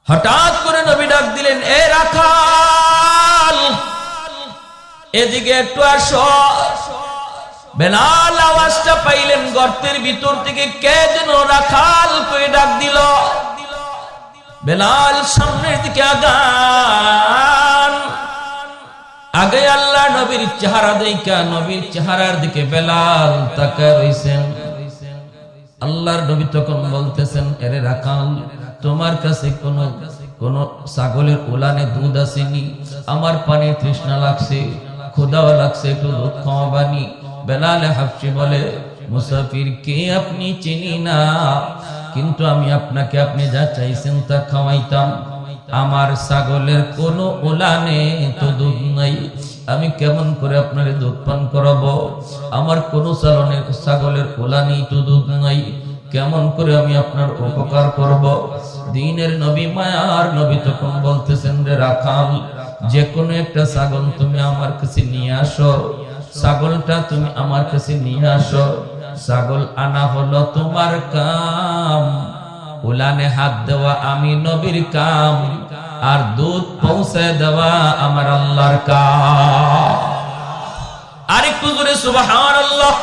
হঠাৎ করে নবী ডাক দিলেন, এ রাখাল, এদিকে একটু আসো। বেলাল আওয়াজটা পাইলেন গর্তের ভিতর থেকে, কে যেন রাখাল করে ডাক দিল। বেলাল সামনের দিকে আগান। আগে আল্লাহ নবীর চেহারা দেখা নবীর চেহারার দিকে বেলাল তাকায় রইছেন। আল্লাহর নবী তখন বলতেছেন, এরে রাখাল, তোমার কাছে কোন ছাগলের উলানে দুধ আসেনি? আমার পানির তৃষ্ণা লাগছে, ক্ষুধাও লাগছে, একটু দুধ খাওয়াবানি। বেলালে হাফসি বলে, মুসাফির কে আপনি চিনি না, কিন্তু আমি আপনাকে আপনি যা চাইছেন তা খাওয়াইতাম। আমার ছাগলের কোন উলানে তো দুধ নাই, আমি কেমন করে আপনার দুধ পান করাবো? আমার কোন ছাগলের উলানেই তো দুধ নাই, কেমন করে আমি আপনার উপকার করব? দ্বীনের নবী, মায়ার নবী তখন বলতেছেন, রে রাখাল, যে কোনো একটা ছাগল তুমি আমার কাছে নিয়ে আসো। ছাগলটা তুমি আমার কাছে নিয়ে আসো। ছাগল আনা হলো তোমার কাম, উলানে হাত দেওয়া আমি নবীর কাম, আর দুধ পৌঁছে দেওয়া আমার আল্লাহর কাম। আরেকটু জোরে সুবহানাল্লাহ।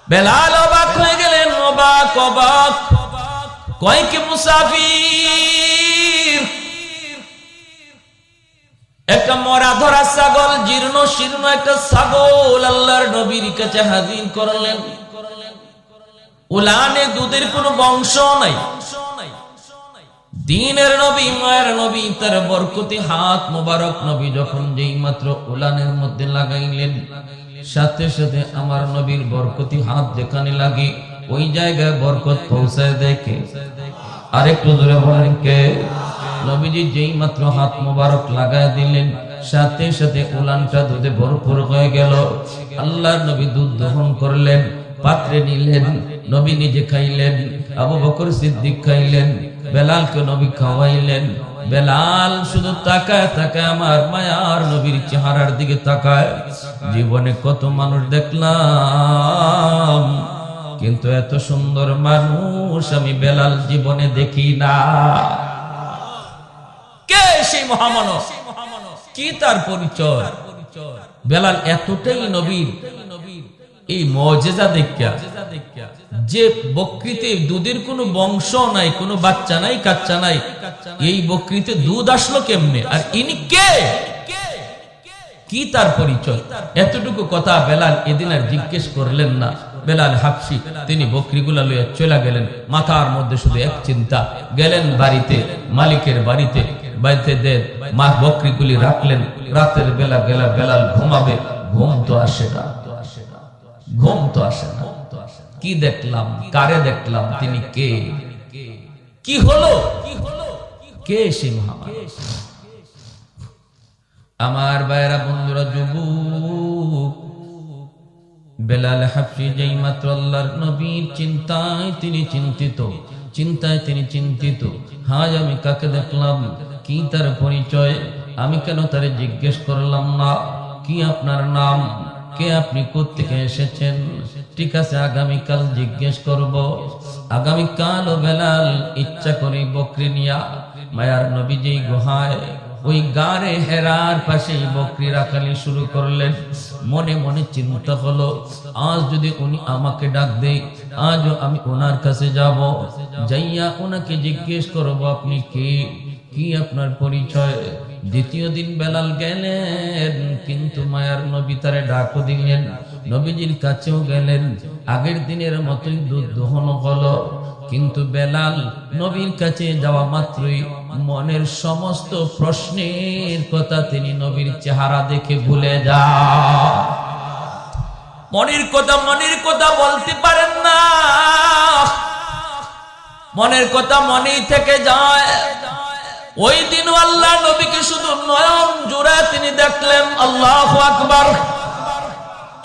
বেলাল অবাক হয়ে গেলেন, অবাক অবাক। কয় কি মুসাফির, একটা মরা ধরা ছাগল, জীর্ণ শীর্ণ একটা ছাগল আল্লাহর নবীর কাছে হাজির করলেন। উলানে দুধের কোনো বংশ নাই। দ্বীনের নবী, মায়ের নবী, তার বরকতি হাত মোবারক নবী যখন যেই মাত্র উলানের মধ্যে লাগাইলেন, সাথে সাথে আমার নবীর বরকতি হাত যেখানে লাগে ওই জায়গায় বরকত পৌঁছায় দেখে। আরেকটু জোরে বলেন কে? নবীজি যেই মাত্র হাত মোবারক লাগায় দিলেন, সাথে সাথে উলানটা দুধে ভরপুর হয়ে গেল। আল্লাহর নবী দুধ দহন করলেন, পাত্রে নিলেন, নবী নিজে খাইলেন, আবু বকর সিদ্দিক খাইলেন, বেলালকে নবী খাওয়াইলেন। বেলাল শুধু তাকায় তাকায় আমার মায়ার নবীর চেহারার দিকে তাকায়। জীবনে কত মানুষ দেখলাম, কিন্তু এত সুন্দর মানুষ আমি বেলাল জীবনে দেখি না। কে সেই মহামানব? কি তার পরিচয়? বেলাল এতটাই নবীর এই মুজিজা দেখা, যে বকরিতে দুধের কোনো বংশ নাই, কোনো বাচ্চা নাই, কাচ্চা নাই, এই বকরিতে দুধ আসলো কেমনে? আর ইনি কে? কি তার পরিচয়? এতটুকু কথা বেলাল এদিন আর জিজ্ঞেস করলেন না। বেলাল হাবশি তিনি বকরিগুলা লইয়া চলে গেলেন। মাথার মধ্যে শুধু এক চিন্তা, গেলেন বাড়িতে, মালিকের বাড়িতে, বাড়িতে দেন মা বকরিগুলি রাখলেন। রাতের বেলা গেলা বেলাল ঘুমাবে, ঘুম তো আসে না, ঘুম তো আসে না। কি দেখলাম, কারে দেখলাম, তিনি কে? কি হলো? কে সে মহামানব? আমার ভাইরা, বন্ধুরা, যুবক, বেলাল হাবশি যেই মাত্র আল্লাহর নবীর চিন্তায় তিনি চিন্তিত, চিন্তায় তিনি চিন্তিত। হাজ আমি কাকে দেখলাম, কি তার পরিচয়, আমি কেন তারে জিজ্ঞেস করলাম না? কি আপনার নাম, কে আপনি, কোত্থেকে এসেছেন? ঠিক আছে, আগামীকাল জিজ্ঞেস করব। আগামীকাল বেলাল ইচ্ছা করে বকরি নিয়া মায়ার নবী যেই গুহায়, ওই গারে হেরার পাশে বকরি রাখালি শুরু করলেন। মনে মনে চিন্তা হলো, আজ যদি উনি আমাকে ডাক দেয়, আজও আমি ওনার কাছে যাব, যাইয়া ওনাকে জিজ্ঞেস করব, আপনি কে, কি আপনার পরিচয়? দ্বিতীয় দিন বেলাল গেলেন, কিন্তু মায়ার নবী তারে ডাকও দিলেন, নবীজির কাছেও গেলেন। আগের দিনের মতোই দুধ দহন হলো, কিন্তু বেলাল নবীর কাছে যাওয়া মাত্রই মনের সমস্ত প্রশ্নের কথা তিনি নবীর চেহারা দেখে ভুলে যান। মনের কথা বলতে পারেন না, মনের কথা মনেই থেকে যায়। ওই দিন আল্লাহ নবীকে শুধু নয়ন জোড়া তিনি দেখলেন। আল্লাহু আকবার।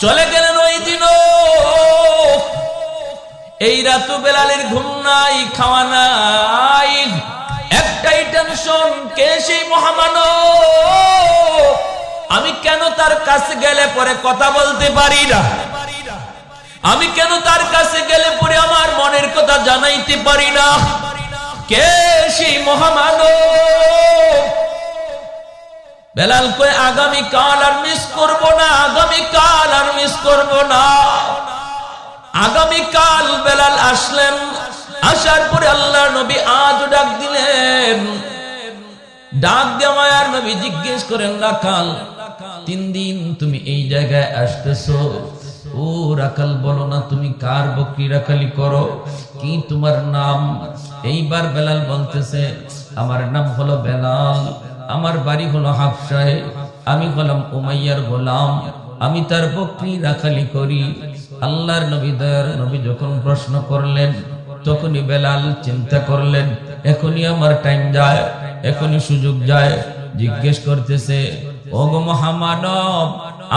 চলে গেলেন ওই দিনও। এই রাতও বেলালের ঘুম নাই, খাওয়া নাই, একটাই টেনশন, কে সেই মহামানব? আমি কেন তার কাছে গেলে পরে কথা বলতে পারি না? আমি কেন তার কাছে গেলে পরে আমার মনের কথা জানাইতে পারি না? কে সেই মহামানব? বেলাল কয় আগামী কাল আর মিস করব না, আগামী কাল আর মিস করব না। আগামী কাল বেলাল আসলেন, আসার পরে আল্লাহর নবী আজ ডাক দিলেন। ডাক দিয়ে মায়ার নবী জিজ্ঞেস করেন, রাখাল 3 দিন তুমি এই জায়গায় আসতেছো, ও রাখাল বলো না তুমি কার বকরি রাখালি করো, কি তোমার নাম? এইবার বেলাল বলতেছে, আমার নাম হলো বেলাল, আমার বাড়ি হলো হাফসায়, আমি হলাম উমাইয়ার গোলাম, আমি তার বকরি রাখালি করি। আল্লাহর নবী দয়ার নবী যখন প্রশ্ন করলেন, তখনই বেলাল চিন্তা করলেন, এখনই আমার টাইম যায়, এখনই সুযোগ যায়। জিজ্ঞেস করতেছে, ওগো মহামানব,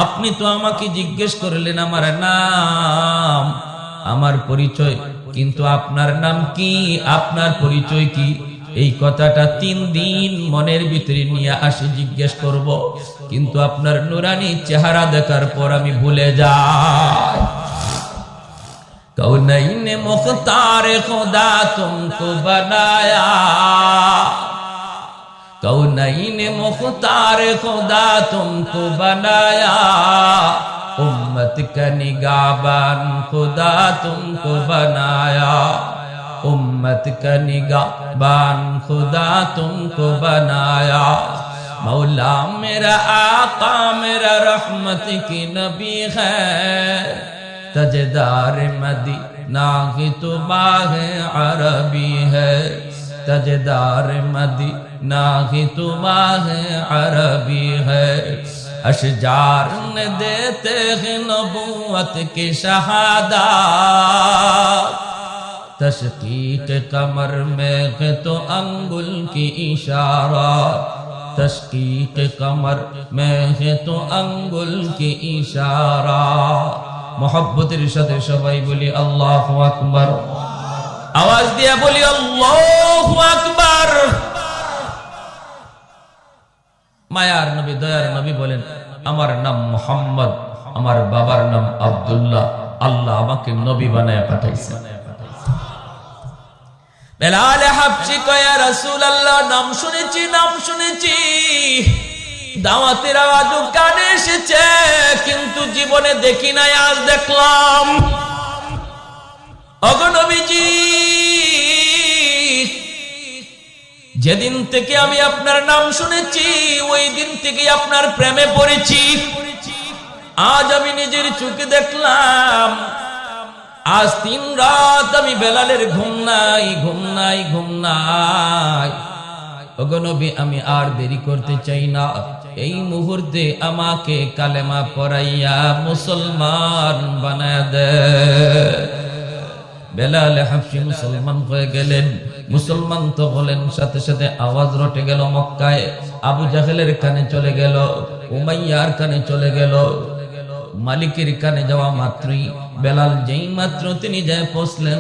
আপনি তো আমাকে জিজ্ঞেস করলেন আমার নাম, আমার পরিচয়, কিন্তু আপনার নাম কি, আপনার পরিচয় কি? এই কথাটা 3 দিন মনের ভিতরে নিয়ে আসি জিজ্ঞেস করব, কিন্তু আপনার নুরানি চেহারা দেখার পর আমি ভুলে যাই। कौनैन मुख्तार खुदा तुमको बनाया, कौनैन मुख्तार खुदा तुमको बनाया, उम्मत का निगाहबान खुदा तुमको बनाया, उम्मत का निगाहबान खुदा तुमको बनाया। मौला मेरा आका मेरा रहमत की नबी है, तजदार मदीना की तो बाग अरबी है, तजदार मदीना की तो बाग अरबी है। अशजार ने देते हैं नबूवत की शहादत, तशकीक कमर में है तो अंगुल की इशारा, तशकीक कमर में है तो अंगुल की इशारा। मोहब्बतेर साथे सबाई बोली अल्लाहु আকবার, आवाज दिया बोली अल्लाहु আকবার। मायार नबी दयार नबी बोलेन, আমার নাম মোহাম্মদ, আমার বাবার নাম আব্দুল্লাহ, আল্লাহ আমাকে নবী বানায়া পাঠাইছেন। বেলাল হাবশী কয়, ইয়া রাসূলুল্লাহ, নাম শুনেছি, নাম শুনেছি, দাওয়াতের আওয়াজও কানে এসেছে, কিন্তু জীবনে দেখি নাই, আজ দেখলাম। ওগো নবীজি, যেদিন থেকে আমি আপনার নাম শুনেছি, ওই দিন থেকে আপনার প্রেমে পড়েছি। আজ আমি নিজের চোখে দেখলাম, আজ 3 রাত আমি বেলালের ঘুম নাই, ঘুম নাই, ঘুম নাই। ওগো নবী, আমি আর দেরি করতে চাই না, এই মুহূর্তে আমাকে কালেমা পড়াইয়া মুসলমান বানায় দে। বেলাল হাবশী মুসলমান হয়ে গেলেন। মুসলমান তো হলেন, সাথে সাথে আওয়াজ রটে গেল মক্কায়, আবু জাহেলের কানে চলে গেল, উমাইয়ার কানে চলে গেল। মালিকের কানে যাওয়া মাত্রই বেলাল যেই মাত্র তিনি যায় পৌঁছলেন,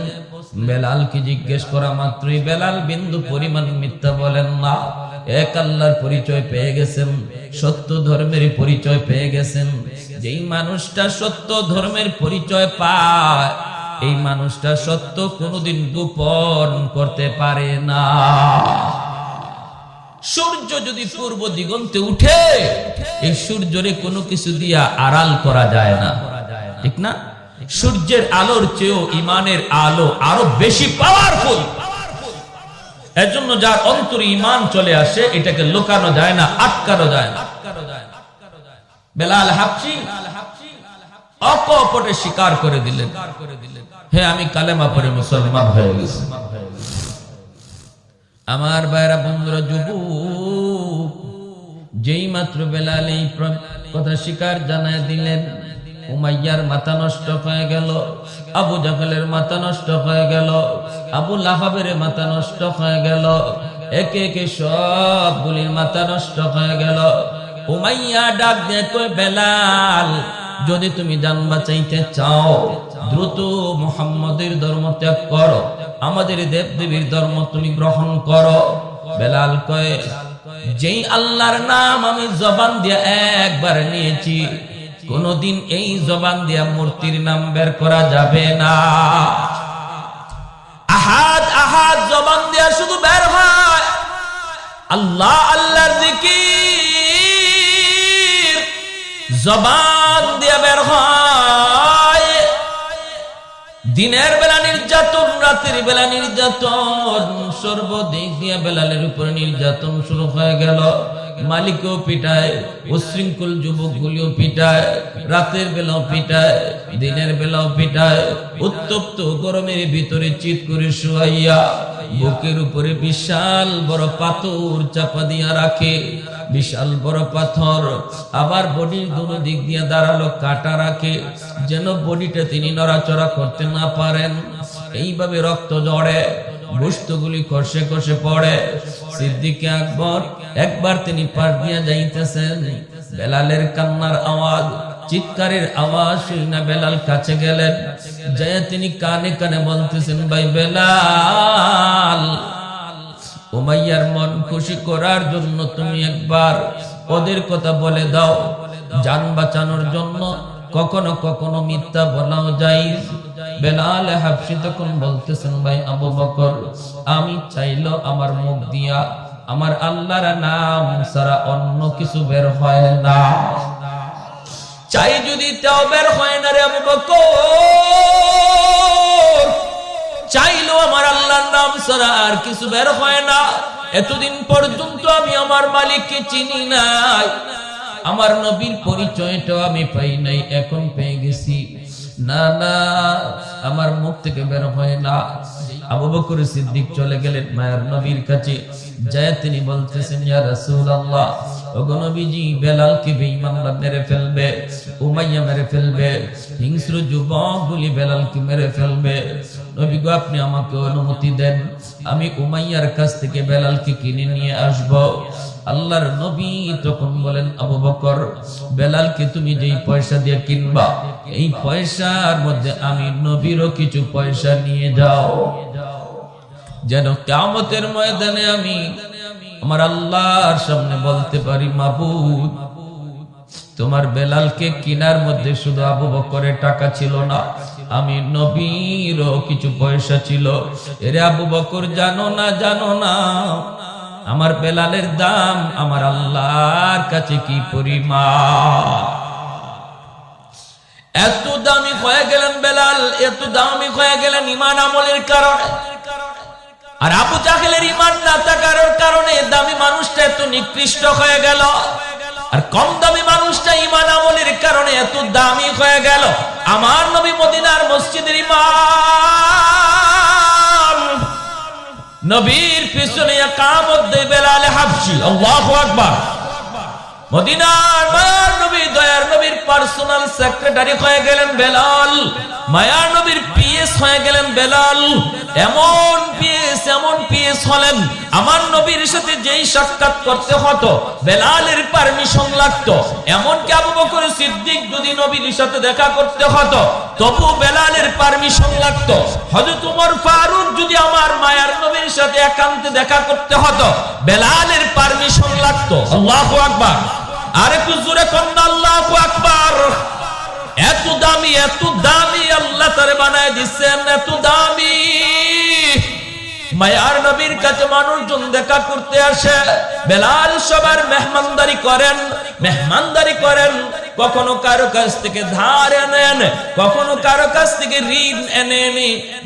বেলালকে জিজ্ঞেস করা মাত্রই বেলাল বিন্দু পরিমাণ মিথ্যা বলেন না। এক আল্লাহর পরিচয় পেয়ে গেছেন, সত্য ধর্মের পরিচয় পেয়ে গেছেন। যেই মানুষটা সত্য ধর্মের পরিচয় পায়, এই মানুষটা সত্য কোনোদিন গোপন করতে পারে না। সূর্য যদি পূর্ব দিগন্তে উঠে, এই সূর্যরে কোনো কিছু দিয়া আড়াল করা যায় না, ঠিক না? সূর্যের আলোর চেয়েও ইমানের আলো আরো বেশি পাওয়ারফুল। এজন্য যার অন্তরে ঈমান চলে আসে, এটাকে লুকানো যায় না, আটকানো যায় না। বেলাল হাবশী অকপটে স্বীকার করে দিলেন, হে আমি কালেমা পড়ে মুসলমান হয়ে গেছি। আমার ভাইরা বন্ধুরা, যুবক, যেই মাত্র বেলাল এই কথা স্বীকার জানায় দিলেন, উমাইয়ার মাথা নষ্ট হয়ে গেল, আবু জাহেলের মাথা নষ্ট হয়ে গেল, আবু লাহাবের মাথা নষ্ট হয়ে গেল, একে একে সবগুলির মাথা নষ্ট হয়ে গেল। উমাইয়া ডাক দিয়ে কয়, বেলাল, যদি তুমি জান বাঁচাইতে চাও, দ্রুত মুহাম্মাদের ধর্ম ত্যাগ করো, আমাদের দেব দেবীর ধর্ম তুমি গ্রহণ করো। বেলাল কয়, যেই আল্লাহর নাম আমি জবান দিয়ে একবার নিয়েছি, কোনদিন এই জবান দিয়া মূর্তির নাম বের করা যাবে না। আহাদ আহাদ জবান দিয়া শুধু আল্লাহ আল্লাহর জিকির জবান দিয়ে বের হয়। দিনের বেলা নির্যাতন, রাতের বেলা নির্যাতন, সর্বদিক দিয়ে বেলালের উপর নির্যাতন শুরু হয়ে গেল। মালিকও পিটায়, উশৃঙ্খল যুবকগুলিও পিটায়, রাতের বেলাও পিটায়, দিনের বেলাও পিটায়। উত্তপ্ত গরমের ভিতরে চিৎ করে শুয়াইয়া বুকের উপরে বিশাল বড় পাথর চাপা দিয়া রাখে, বিশাল বড় পাথর। আবার বডির দুনো দিক দিয়ে দাঁড়ালো কাটা রাখে, যেন বডিটা তিনি নড়াচড়া করতে না পারেন। এইভাবে রক্ত ঝরে, গোশতগুলি কষে কষে পড়ে। সিদ্দিক আকবর একবার তিনি পাশ দিয়া যাইতেছেন, বেলালের কান্নার আওয়াজ, চিৎকারের আওয়াজ শুনে বেলাল কাছে গেলেন। যায় তিনি কানে কানে বলতেছেন, ভাই বেলাল, উমাইয়ার মন খুশি করার জন্য তুমি একবার ওদের কথা বলে দাও। জান বাঁচানোর জন্য কখনো কখনো মিথ্যা বলাও যায়। বেলাল হাবশী তখন বলতেছেন, ভাই আবু বকর, আমি চাইলো আমার মুখ দিয়া আমার আল্লাহর নাম ছাড়া অন্য কিছু বের হয় না। চাই যদি তাও বের হয় না রে আবু বকর, চাইলো আমার আল্লাহর নাম ছাড়া আর কিছু বের হয় না। এতদিন পর্যন্ত আমি আমার মালিককে চিনি নাই, আমার নবীর পরিচয়টাও আমি পাই নাই, এখন পেয়ে গেছি। না না, আমার মুখ থেকে বের হয় না। আবু বকর সিদ্দিক চলে গেলেন মায়ের নবীর কাছে। যায় তিনি বলতেছেন, ইয়া রাসূলুল্লাহ, ওগো নবীজি, বেলালকে বেঈমানরা মেরে ফেলবে, উমাইয়া মেরে ফেলবে, হিংস্র যুবকগুলি বেলালকে মেরে ফেলবে। নবী গো, আপনি আমাকে অনুমতি দেন, আমি উমাইয়ার কাছ থেকে বেলালকে কিনে নিয়ে আসব। আল্লাহর নবী তখন বলেন, আবু বকর, বেলালকে তুমি যেই পয়সা দিয়ে কিনবা, এই পয়সার মধ্যে আমি নবীরও কিছু পয়সা নিয়ে যাও, যেন কিয়ামতের ময়দানে আমি আমার আল্লাহর সামনে বলতে পারি, মাবুদ, তোমার বেলালকে কিনার মধ্যে শুধু আবু বকরের টাকা ছিল না, আমি নবীরও কিছু পয়সা ছিল। এরে আবু বকর, জানো না, জানো না আমার বেলালের দাম আমার আল্লাহর কাছে কি পরিমাণ। এত দামি হয়ে গেলেন বেলাল, এত দামি হয়ে গেলেন ঈমান আমলের কারণে। আর আবু জাহেলের ঈমান না থাকার কারণে দামি মানুষটা এত নিকৃষ্ট হয়ে গেল, আর কম দামি মানুষটা ঈমান আমলের কারণে এত দামি হয়ে গেল। আমার নবী মদিনার মসজিদের ইমাম, নবীর পিছনে ইকামত দেয় বেলাল হাবশী। আল্লাহু আকবার। মদিনার মায়ার নবী, দয়ার নবীর পার্সোনাল সেক্রেটারি হয়ে গেলেন বেলাল, মায়ার নবীর পিএস হয়ে গেলেন বেলাল। এমন পিএস হলেন, আমার নবীর সাথে যেই সাক্ষাৎ করতে হতো বেলালের পারমিশন লাগতো। এমনকি আবু বকর সিদ্দিক যদি নবীর সাথে দেখা করতে হতো তবু বেলালের পারমিশন লাগতো। হযরত ওমর ফারুক যদি আমার মায়ার নবীর সাথে একান্তে দেখা করতে হতো বেলালের পারমিশন লাগতো। আল্লাহু আকবার। আর একটু জোরে কন্না আল্লাহু আকবার। এত দামি, এত দামি আল্লাহ তারে বানায় দিচ্ছেন, এত দামি। মায়ার নবীর কাছে মানুষজন দেখা করতে আসে, বেলাল সবার মেহমানদারি করেন। কখনো কারো কাছ থেকে ধার এনেন, কখনো কারো কাছ থেকে ঋণ এনে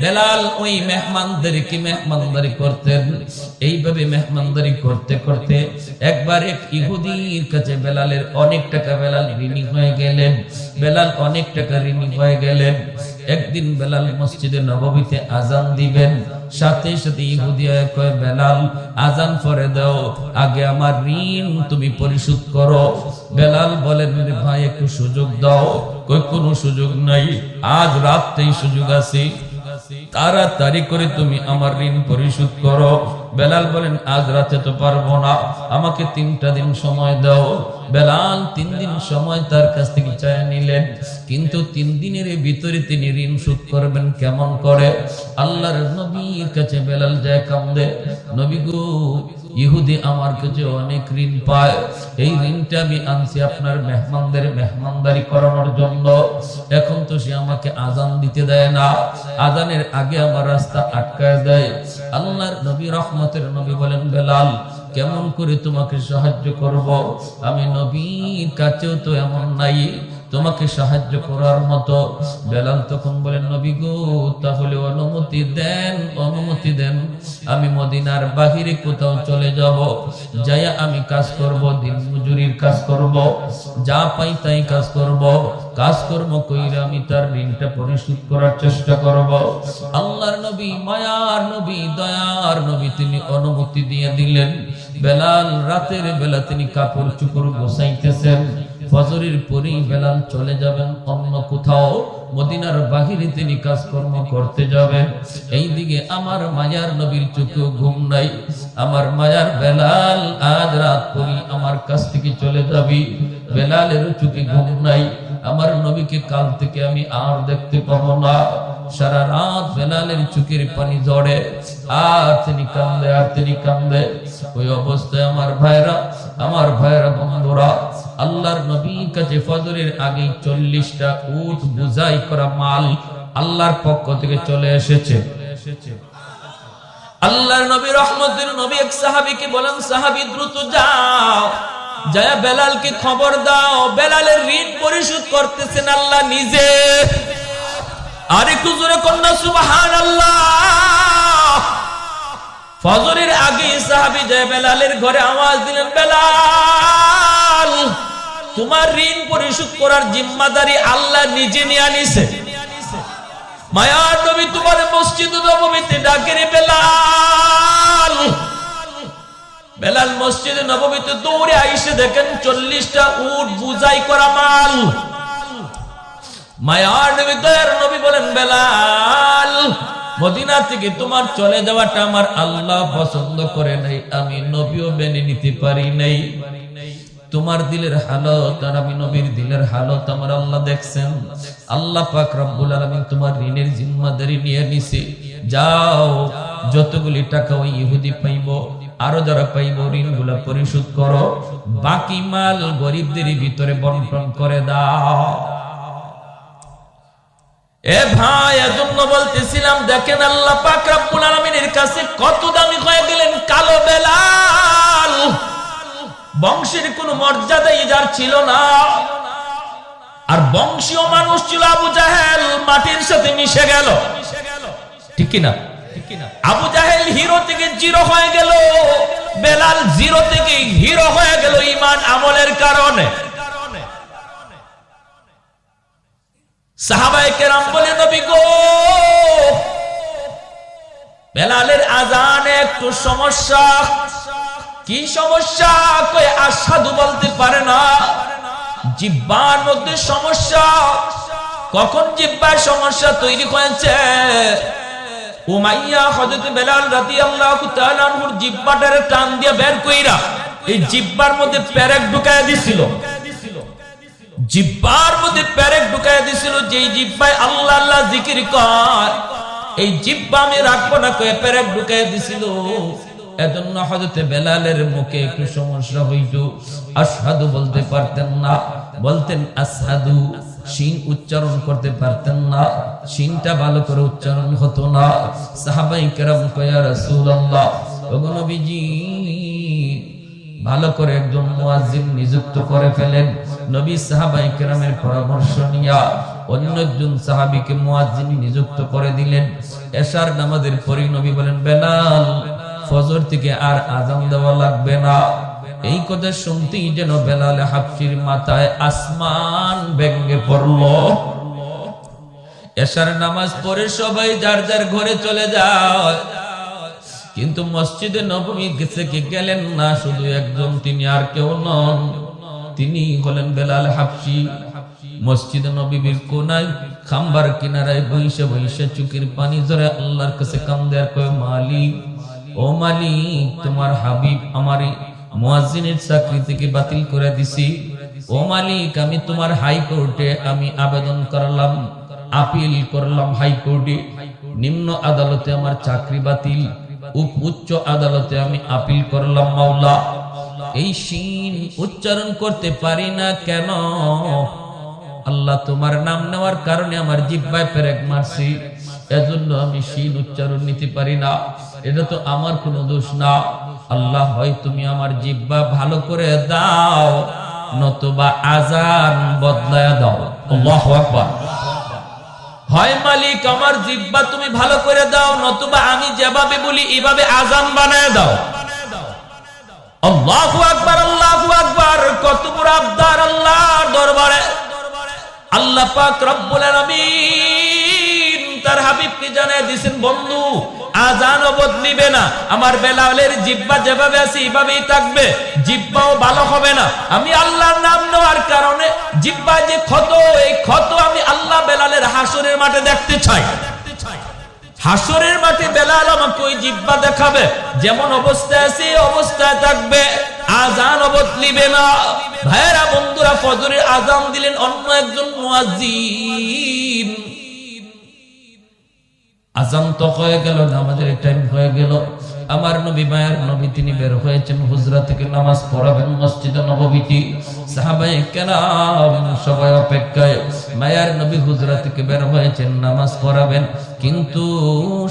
বেলাল ওই মেহমানদারি করতেন। এইভাবে মেহমানদারি করতে করতে একবার এক ইহুদির কাছে বেলালের অনেক টাকা, বেলাল ঋণী হয়ে গেলেন। একদিন বেলাল মসজিদে নববীতে আজান দিবেন, সাথে সাথে ইহুদি কয়, বেলাল আজান পড়ে দাও, আগে আমার ঋণ তুমি পরিশোধ করো। বেলাল বলেন, ভাই একটু সুযোগ দাও। কই, কোনো সুযোগ নাই, আজ রাতেই সুযোগ আছে, তাড়াতাড়ি করে তুমি আমার ঋণ পরিশোধ করো। বেলাল বলেন, আজ রাতে তো পারবো না, আমাকে 3টা দিন সময় দাও। বেলাল 3 দিন সময় তার কাছ থেকে চায় নিলেন, কিন্তু 3 দিনের ভিতরে তিনি ঋণ শোধ করবেন কেমন করে? আল্লাহর নবীর কাছে বেলাল যায় কান্দে, নবী গো, ইহুদি আমার কাছে অনেক ঋণ পায়, এই ঋণটা আমি আনছি আপনার মেহমানদারি করানোর জন্য। এখন তো সে আমাকে আজান দিতে দেয় না, আজানের আগে আমার রাস্তা আটকায় দেয়। আল্লাহর নবী রহমতের নবী বলেন, বেলাল কেমন করে তোমাকে সাহায্য করব? আমি নবীর কাছেও তো এমন নাই তোমাকে সাহায্য করার মতো। বেলাল তখন বলেন, নবী গো, তাহলে অনুমতি দেন, অনুমতি দেন, আমি মদিনার বাহিরে কোথাও চলে যাব, যাইয়া আমি কাজ করব, দিন মজুরির কাজ করব, যা পাই তাই কাজ করব, কাজকর্ম কইরা আমি তার ঋণটা পরিশোধ করার চেষ্টা করব। আল্লাহর নবী, মায়ার নবী, দয়ার নবী, তিনি অনুমতি দিয়ে দিলেন। বেলাল রাতের বেলা তিনি কাপড় চোপড় গোছাইতেছেন। ফজরের পরেই বেলাল চলে যাবেন অন্য কোথাও, মদিনার বাহিরে তিনি কাজকর্ম করতে যাবেন। এইদিকে আমার মায়ার নবীর চোখেও ঘুম নাই। আমার মায়ার বেলাল, আজ রাত পরেই আমার কাছ থেকে চলে যাবি। বেলালের চোখে ঘুম নাই। আমার নবীকে কাল থেকে আমি আর দেখতে পাবো না। সারা রাত বেলালের চোখের পানি ঝরে, আর তিনি কান্দে, আর তিনি কান্দে। ওই অবস্থায় আমার ভাইরা বন্ধুরা, আল্লাহর নবীর কাছে ফজরের আগে 40টা উট বুঝাই করা মাল আল্লাহর পক্ষ থেকে চলে এসেছে। আল্লাহর নবী, রহমতের নবী, এক সাহাবীকে বলেন, সাহাবী দ্রুত যাও, যায় বেলালকে খবর দাও, বেলালের ঋণ পরিশোধ করতেছেন আল্লাহ নিজে। আর একটু জোরে কন্যা সুবহানাল্লাহ। ফজরের আগে সাহাবী যায় বেলালের ঘরে, আওয়াজ দিলেন, বেলাল, তোমার ঋণ পরিশোধ করার জিম্মাদারি আল্লাহ নিজে নিয়ে নিছে। মায়ার নবী তোমার মসজিদ নববীতে ডাকে রে বেলাল। বেলাল মসজিদে নববীতে দৌড়ে আইসে দেখেন 40টা উট বুঝাই করা মাল। মায়ার নবী, দয়ার নবী বলেন, বেলাল, মদিনা থেকে তোমার চলে যাওয়াটা আমার আল্লাহ পছন্দ করে নাই, আমি নবীও মেনে নিতে পারি নাই। তোমার দিলের হালত আর আমি নবীর দিলের হালত আমার আল্লাহ দেখছেন। আল্লাহ পাক রব্বুল আলামিন তোমার ঋণের জিম্মাদারি নিয়ে নিছে। যাও, যতগুলি টাকা ওই ইহুদি পাইব, আরো যারা পাইব, ঋণগুলো পরিশোধ করো, বাকি মাল গরিবদের ভিতরে বন্টন করে দাও। এ ভাই, এজন্য বলতেছিলাম, দেখেন আল্লাহ পাক রব্বুল আলামিনের কাছে কত দামি হয়ে গেলেন কালো বেলাল। বংশের কোনো মর্যাদাই যার ছিল না, আর বংশীয় মানুষ ছিল আবু জাহেল, মাটির সাথে মিশে গেল। ঠিক কিনা? আবু জাহেল হিরো থেকে জিরো হয়ে গেল, বেলাল জিরো থেকে হিরো হয়ে গেল ঈমান আমলের কারণে। সাহাবায়ে কেরাম বলে, নবী গো, বেলালের আযানে একটু সমস্যা। কি সমস্যা? কই আশহাদু বলতে পারে না, জিহ্বার মধ্যে সমস্যা। কখন জিহ্বার সমস্যা তৈরি হয়েছে? উমাইয়া হযরত বেলাল রাদিয়াল্লাহু তাআলা আনহুর জিহ্বাটারে টান দিয়ে বের কইরা এই জিহ্বার মধ্যে পেরেক ঢুকায়া দিছিল। জিহ্বার মধ্যে পেরেক ঢুকায়া দিছিল, যেই জিহ্বায় আল্লাহ আল্লাহ জিকির কর, এই জিহ্বা আমি রাখবো না কয়ে পেরেক ঢুকায়া দিছিল। এজন্য হযরত বেলালের মুখে একটু সমস্যা হইতো, আশহাদু বলতে পারতেন না, বলতেন আসহাদু। শিন উচ্চারণ করতে পারতেন না, শিনটা ভালো করে উচ্চারণ হতো না। সাহাবায়ে কেরাম কয়, ইয়া রাসূলুল্লাহ, ওগো নবীজি, ভালো করে একজন মুয়াজ্জিন নিযুক্ত করে ফেলেন। নবী সাহাবায়ে কেরামের পরামর্শ নিয়া অন্য একজন সাহাবীকে মুয়াজ্জিন নিযুক্ত করে দিলেন। এশার নামাজের পরে নবী বলেন, বেলাল, ফজর থেকে আর আযান দেওয়া লাগবে না। এই কথা শুনতেই যেন বেলাল হাবশির মাথায় আসমান ভেঙে পড়ল। এশার নামাজ পড়ে সবাই যার যার ঘরে চলে যায়, কিন্তু মসজিদে নববী থেকে গেলেন না শুধু একজন, তিনি আর কেউ নন, তিনি হলেন বেলাল হাবশি। মসজিদে নববীর কোনায় খাম্বার কিনারায় বইসে বইসে চোখের পানি ঝরে আল্লাহর কাছে কান্দে আর কয়, মালিক, ও মালিক, তোমার হাবিব আমার মুয়াজ্জিনের চাকরি থেকে বাতিল করে দিছি। ও মালিক, আমি তোমার হাইকোর্টে আমি আবেদন করলাম, আপিল করলাম হাইকোর্টে, নিম্ন আদালতে আমার চাকরি বাতিল, উচ্চ আদালতে আমি আপিল করলাম। মাওলা, এই শিন উচ্চারণ করতে পারি না কেন? আল্লাহ, তোমার নাম নেওয়ার কারণে আমার জিহ্বায় পেরেক মারছি, এজন্য আমি শিন উচ্চারণ নিতে পারি না। এটা তো আমার কোনো দোষ না। আল্লাহ হয় তুমি আমার জিহ্বা ভালো করে দাও, নতুবা আজান বদলায়া দাও। আল্লাহু আকবার। হয় মালিক আমার জিহ্বা তুমি ভালো করে দাও, নতুবা আমি যেভাবে বলি এভাবে আজান বানায় দাও। আল্লাহু আকবার, আল্লাহু আকবার। কত বড় আবদার আল্লাহর দরবারে। আল্লাহ পাক রব্বুল আলামিন তার হাবিবকে জানিয়ে দিয়েছেন, বন্ধু আজানও বদলিবে না, আমার বেলালের জিহ্বা যেভাবে আছে এইভাবেই থাকবে, জিহ্বাও ভালো হবে না। আমি আল্লাহর নাম নেওয়ার কারণে জিহ্বা যে ক্ষত, এই ক্ষত আমি আল্লাহ বেলালের হাসরের মাঠে দেখতে চাই। হাসরের মাঠে বেলাল আমাকে ওই জিহ্বা দেখাবে, যেমন অবস্থায় আছে এই অবস্থায় থাকবে, আজান বদলিবে না। ভাইরা বন্ধুরা, ফজরের আজান দিলেন অন্য একজন মুয়াজ্জিন। আজান তো হয়ে গেল, নামাজের টাইম হয়ে গেল। আমার নবী, মায়ের নবী, তিনি বের হয়েছেন হুজরা থেকে নামাজ পড়াবেন মসজিদে নববীতে। সাহাবায়ে কেরাম সবাই অপেক্ষায়। মায়ের নবী হুজরা থেকে বের হয়েছেন নামাজ পড়াবেন, কিন্তু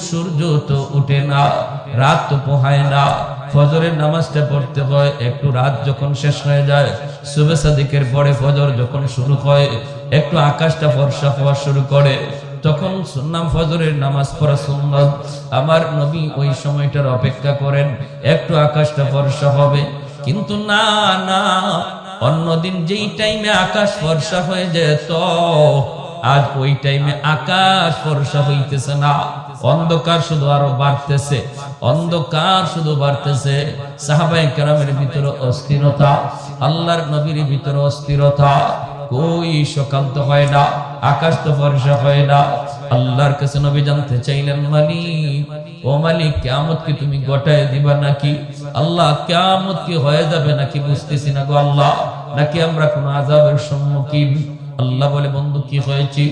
সূর্য তো উঠে না, রাত তো পোহায় না। ফজরের নামাজটা পড়তে হয়, একটু রাত যখন শেষ হয়ে যায়, সুবহ সাদিকের পরে ফজর যখন শুরু হয়, একটু আকাশটা ফর্সা হওয়া শুরু করে, তখন সুন্নাহ ফজরের নামাজ পড়া সুন্নাত। আমার নবী ওই সময়টার অপেক্ষা করেন, একটু আকাশটা ফর্সা হবে। কিন্তু না না, অন্যদিন যেই টাইমে আকাশ ফর্সা হয়ে যেত, আজ ওই টাইমে আকাশ ফর্সা হইতেছে না, অন্ধকার শুধু আরো বাড়তেছে, অন্ধকার শুধু বাড়তেছে। সাহাবায়ে কেরামের ভিতরে অস্থিরতা, আল্লাহর নবীর ভিতরে অস্থিরতা। কই সকাল তো হয় না, আকাশ তো ফর্সা হয় না। আল্লাহর কাছে নবী জানতে চাইলেন, মালিক, ও মালিক, কিয়ামত কি তুমি ঘটায় দিবা নাকি? আল্লাহ, কিয়ামত কি হয়ে যাবে নাকি বুঝতেছি না গো আল্লাহ, নাকি আমরা কোন আযাবের সম্মুখীন? আল্লাহ বলে, বন্ধু কি হয়েছে?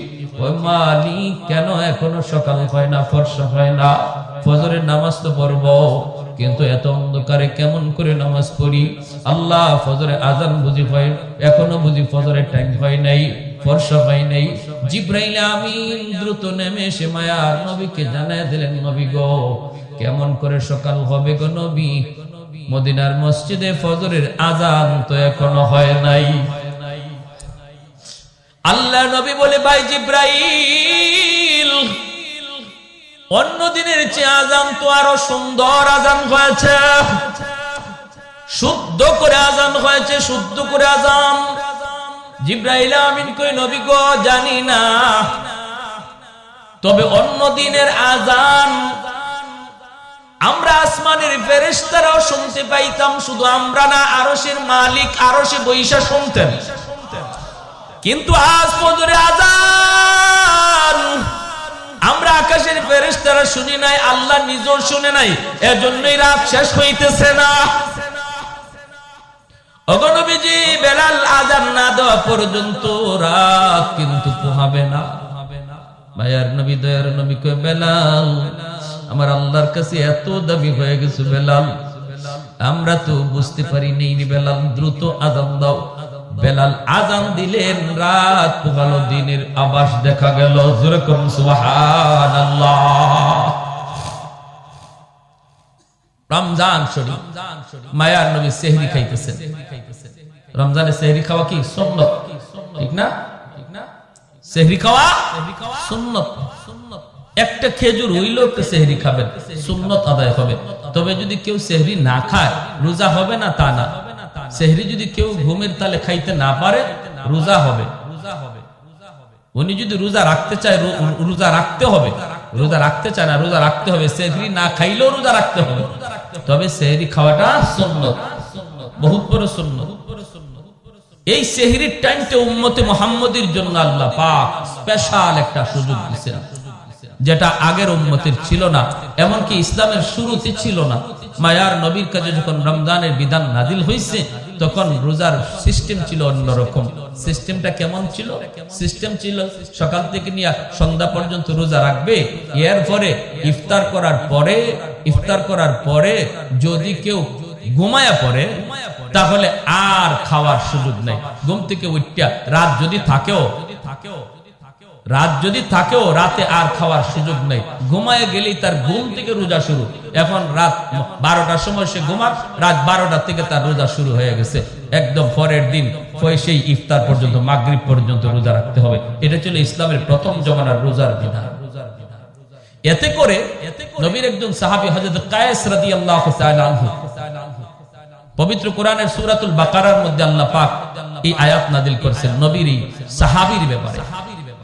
ওই মালিক, কেন এখনো সকাল হয় না, ফর্সা হয় না? ফজরের নামাজ তো পড়বো, কিন্তু এত অন্ধকারে কেমন করে নামাজ পড়ি? আল্লাহ, ফজরে আজান বুঝি হয়, এখনো বুঝি ফজরের টাইম হয় নাই, ফর্সা হয় নাই। জিবরাইল আমিন দ্রুত নেমে এসে মায়ার নবীকে জানায় দিলেন, নবী গো, কেমন করে সকাল হবে গো নবী? মদিনার মসজিদে ফজরের আজান তো এখনো হয় নাই। আল্লাহ নবী বলে, ভাই জিবরাইল, অন্য দিনের চেয়ে আজান তো আরো সুন্দর আজান হয়েছে, শুদ্ধ করে আজান হয়েছে, শুদ্ধ করে আজান। জিবরাইল আমিন কই, নবী গো, জানি না, তবে অন্য দিনের আজান আমরা আসমানের ফেরেশতারাও শুনতে পাইতাম, শুধু আমরা না, আরশের মালিক আরশে বৈশা শুনতেন। কিন্তু আজ ফজরে আজান আমরা আকাশের ফেরেশতারা শুনি নাই, আল্লাহ নিজেও শুনে নাই, এজন্যই রাত শেষ হইতেছে না। ওগো নবীজি, বেলাল আজান না দেওয়া পর্যন্ত রাত কিন্তু পোহাবে না। মায়ার নবী, দয়ার নবী কয়, বেলাল, আমার আল্লাহর কাছে এত দাবি হয়ে গেছে বেলাল, আমরা তো বুঝতে পারি নেই, বেলাল দ্রুত আজান দাও। বেলাল আজান দিলেন, রাত পোহালো, দিনের আভাস দেখা গেল। জোরে করুন সুবহানাল্লাহ। রমজান শরীফ, মায়ার নবী সেহরি খাইতেছেন। রমজানে সেহরি খাওয়া কি সুন্নাত, ঠিক না? সেহরি খাওয়া সুন্নাত। একটা খেজুর হইলো একটা সেহরি খাবেন, সুন্নাত আদায় হবে। তবে যদি কেউ সেহরি না খায়, রোজা হবে না তা না। সেহরি যদি কেউ ঘুমের তালে খাইতে না পারে, রোজা হবে। উনি যদি রোজা রাখতে চায়, রোজা রাখতে হবে। রোজা রাখতে চায় না, রোজা রাখতে হবে। সেহরি না খাইলেও রোজা রাখতে হবে, তবে সেহরি খাওয়াটা সুন্নাত, বহুত বড় সুন্নাত। এই সেহরির টাইমটা উম্মতে মুহাম্মদীর জন্য আল্লাহ পাক স্পেশাল একটা সুযোগ দিয়েছেন, যেটা আগের উম্মতের ছিল না, এমনকি ইসলামের শুরুতে ছিল না। মায়ার নবীর কাছে যখন রমজানের বিধান নাজিল হয়েছে, তখন রোজার সিস্টেম ছিল অন্যরকম। সিস্টেমটা কেমন ছিল? সিস্টেম ছিল সকাল থেকে নিয়ে সন্ধ্যা পর্যন্ত রোজা রাখবে, এরপরে ইফতার করার পরে যদি কেউ ঘুমায়া পড়ে, তাহলে আর খাওয়ার সুযোগ নেই। ঘুম থেকে উঠিয়া রাত যদি থাকেও রাত যদি থাকেও রাতে আর খাওয়ার সুযোগ নেই, ঘুমায় গেলেই তার ঘুম থেকে রোজা শুরু। এখন রাত 12টার সময় সে ঘুমাক, রাত 12টা থেকে তার রোজা শুরু হয়ে গেছে, একদম পরের দিন সেই ইফতার পর্যন্ত, মাগরিব পর্যন্ত রোজা রাখতে হবে। এটা ছিল ইসলামের প্রথম জমানার রোজার বিধান। এতে করে নবীর একজন সাহাবী হযরত কায়েস রাদিয়াল্লাহু তাআলা আনহু, পবিত্র কোরআনের সূরাতুল বাকারার মধ্যে আল্লাহ পাক এই আয়াত নাযিল করেছেন নবীর এই সাহাবীর ব্যাপারে।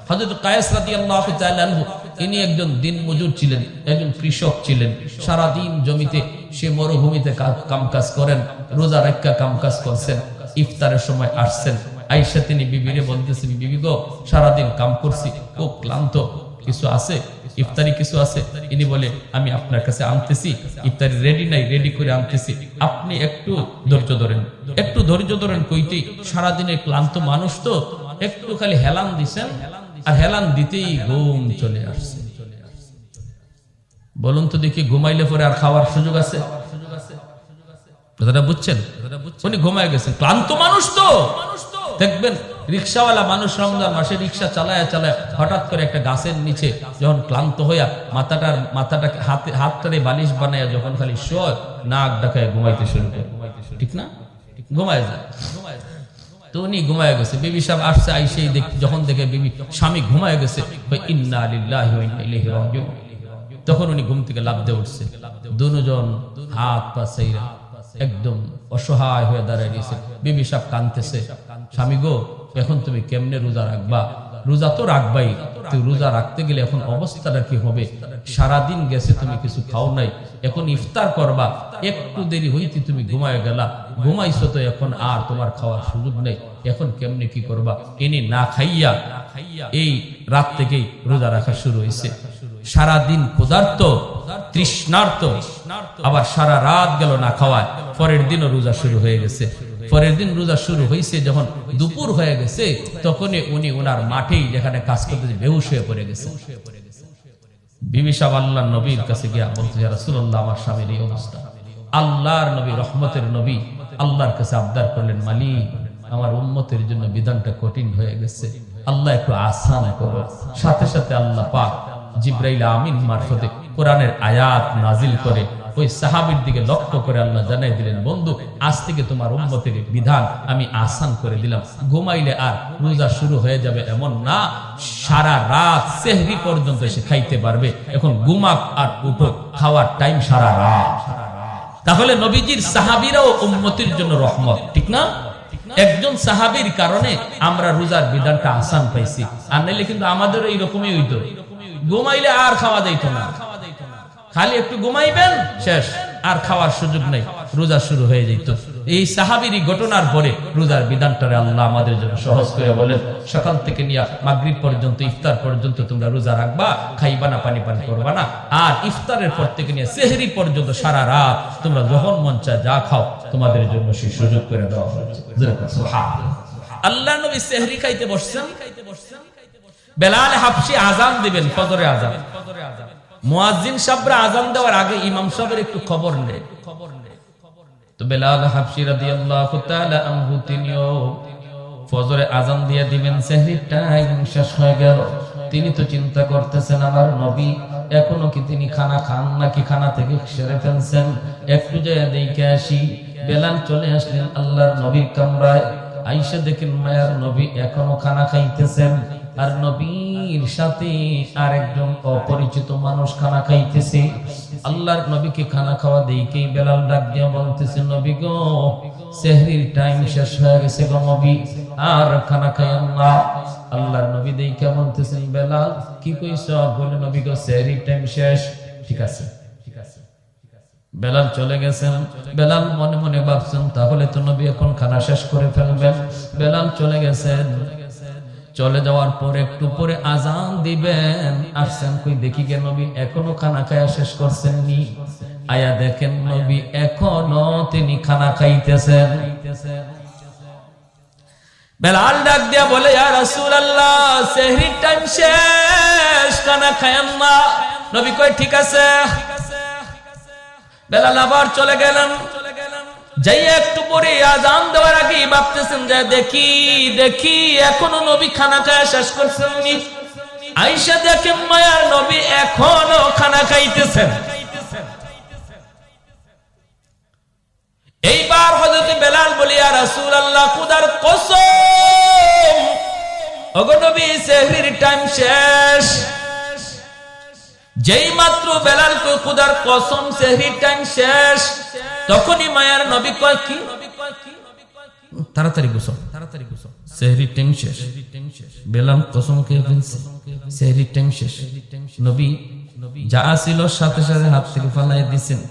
হযরত কায়েস রাদিয়াল্লাহু তাআলা আনহু ইনি একজন দিনমজুর ছিলেন, একজন কৃষক ছিলেন। সারা দিন জমিতে সে মরুভূমিতে কামকাজ করেন, রোজা রাখা কামকাজ করছেন। ইফতারের সময় আসছেন, আয়েশা তিনি বিবিরে বলতেছেন, বিবি গো সারাদিন কাম করছি, খুব ক্লান্ত, কিছু আছে ইফতারি কিছু আছে? ইনি বলে আমি আপনার কাছে আনতেছি, ইফতারি রেডি নাই, রেডি করে আনতেছি, আপনি একটু ধৈর্য ধরেন। একটু ধৈর্য ধরেন কইতেই সারাদিনের ক্লান্ত মানুষ তো একটু খালি হেলান দিছেন, আর হেলান দিতেই ঘুম চলে আসছে। বলুন তো দেখি, ঘুমাইলে পরে আর খাওয়ার সুযোগ আছে? কথাটা বুঝছেন? উনি ঘুমায় গেছেন, ক্লান্ত মানুষ তো। দেখবেন রিক্সাওয়ালা মানুষ রমজান মাসে রিক্সা চালায় চালায় হঠাৎ করে একটা গাছের নিচে যখন ক্লান্ত হইয়া মাথাটাকে হাতটারে বালিশ বানায় যখন খালি শোয়, নাক ডাকায় ঘুমাইতে শুরু করে, ঠিক না? ঘুমায় যায়। তো উনি ঘুমায় গেছে, বিবি সাহেব আসছে, আইসেই যখন দেখে বিবি স্বামী ঘুমায় গেছে, ইন্না লিল্লাহি ওয়া ইন্না ইলাইহি রাজিউন, তখন উনি ঘুম থেকে লাফ দিয়ে উঠছে। দুজন হাত পা ছাইরা একদম অসহায় হয়ে দাঁড়ায় গেছে। বিবি সাহেব কাঁদতেছে, স্বামী গো এখন তুমি কেমনে রোজা রাখবা? রোজা তো রাখবাই, তুই রোজা রাখতে গেলে এখন অবস্থাটা কি হবে? সারাদিন গেছে তুমি কিছু খাও নাই, এখন ইফতার করবা, একটু দেরি হইতে তুমি ঘুমায় গেলা, ঘুমাইছো তো এখন আর তোমার খাওয়ার সুযোগ নেই, এখন কেমনে কি করবা? এনে না খাইয়া এই রাত থেকেই রোজা রাখা শুরু হয়েছে। সারাদিন ক্ষুধার্ত তৃষ্ণার্ত, আবার সারা রাত গেল না খাওয়ায়, পরের দিনও রোজা শুরু হয়ে গেছে। পরের দিন রোজা শুরু হয়েছে, যখন দুপুর হয়ে গেছে তখনই উনি ওনার মাঠেই যেখানে কাজ করতে বেহুশ হয়ে পড়ে গেছে। বিবি সাহেব আল্লাহর নবীর কাছে গিয়া বলতে, ইয়া রাসূলুল্লাহ আমার স্বামীর এই অবস্থা। আল্লাহর নবী, রহমতের নবী আল্লাহর কাছে আবদার করলেন, মালিক আমার উম্মতের জন্য বিধানটা কঠিন হয়ে গেছে, আল্লাহ একটু আসান করো। সাথে সাথে আল্লাহ পাক জিবরাইল আমিন মারফতে কোরআনের আয়াত নাজিল করে ওই সাহাবীর দিকে লক্ষ্য করে আল্লাহ জানাই দিলেন, বন্ধু আজ থেকে তোমার উম্মতের বিধান আমি আসান করে দিলাম। ঘুমাইলে আর রোজা শুরু হয়ে যাবে এমন না, সারা রাত সেহরি পর্যন্ত সে খাইতে পারবে। এখন ঘুমাক আর উঠো, খাওয়ার টাইম সারা রাত। তাহলে নবীজির সাহাবীরাও উম্মতির জন্য রহমত, ঠিক না? একজন সাহাবীর কারণে আমরা রোজার বিধানটা আসান পাইছি, আর নাইলে কিন্তু আমাদের এইরকমই হইতো, ঘুমাইলে আর খাওয়া যাইতো না, খালি একটু ঘুমাইবেন শেষ, আর খাওয়ার সুযোগ নেই, রোজা শুরু হয়ে যেত। এই সাহাবীর ঘটনার পরে রোজার বিধানটারে আল্লাহ আমাদের জন্য সহজ করে বলেন, সকাল থেকে নিয়ে মাগরিব পর্যন্ত, ইফতার পর্যন্ত তোমরা রোজা রাখবা, খাইবা না, পানি পান করবা না, আর ইফতারের পর থেকে নিয়ে সেহরি পর্যন্ত সারা রাত তোমরা যখন মন চায় যা খাও, তোমাদের জন্য সেই সুযোগ করে দেওয়া হয়েছে। আল্লাহ নবী সেহরি খাইতে বসছেন, বেলাল হাবশী আযান দিবেন, ফজরে আযান। মুয়াজ্জিন সাহেবরা আযান দেওয়ার আগে ইমাম সাহেবের একটু খবর নেয়। তো বেলাল হাবশী রাদিয়াল্লাহু তাআলা আনহু তিনিও ফজরে আযান দিয়ে দিবেন, সেহরির টাইম শেষ হয়ে গেল। তিনি তো চিন্তা করতেছেন আমার নবী এখনো কি তিনি খানা খান নাকি খানা থেকে সেরে ফেলছেন, একটু যায় দেখে আসি। বেলাল চলে আসলেন আল্লাহর নবীর কামরায়, আয়েশা দেখেন মায়ার নবী এখনো খানা খাইতেছেন, আর নবীর সাথে আরেকজন অপরিচিত মানুষ খানা খাইতেছে। আল্লাহর নবীকে খানা খাওয়া দেখেই বেলাল ডাক দিয়ে বলতেছে, নবী গো সেহরির টাইম শেষ হয়ে গেছে গো নবী, আর খানা খাইয়েন না। আল্লাহর নবী দেখে বলতেছেন, বেলাল কি কইছ? বলে, নবী গো সেহরির টাইম শেষ। ঠিক আছে, ঠিক আছে। বেলাল চলে গেছেন। বেলাল মনে মনে ভাবছেন তাহলে তো নবী এখন খানা শেষ করে ফেলবেন। বেলাল চলে গেছেন। চলে যাওয়ার পর একটু পরে আযান দিবেন, আসছেন কই দেখি কে নবী এখনো খানা খায়া শেষ করছেন নি। আয়া দেখেন নবী এখনো তিনি খানা খাইতেছেন। বেলাল ডাক দিয়া বলে, ইয়া রাসূলুল্লাহ সেহরির টাইম শেষ, খানা খায়েন না। নবী কই ঠিক আছে। বেলাল আবার চলে গেলেন। যাই একটু পরে আযান দেওয়ার আগে ভাবতেছেন যে দেখি দেখি এখনো নবী খানা খায়া শেষ করছেন নি। আয়েশা দেখেন মায়ার নবী এখনো খানা খাইতেছেন। এইবার হযরত বেলাল বলি, ইয়া রাসূলুল্লাহ, খোদার কসম, ওগো নবী, সেহরির টাইম শেষ। যেই মাত্র বেলাল কই খোদার কসম সেহরির টাইম শেষ, তখনই মায়ার নবী কয়, কি তাড়াতাড়ি গোসল, তাড়াতাড়ি গোসল, সেহরির টাইম শেষ। বেলাল কসম খেয়ে ফেলছে, সেহরির টাইম শেষ। নবী যা ছিল সাথে সাথে হাত থেকে ফালাই দিয়েছেন।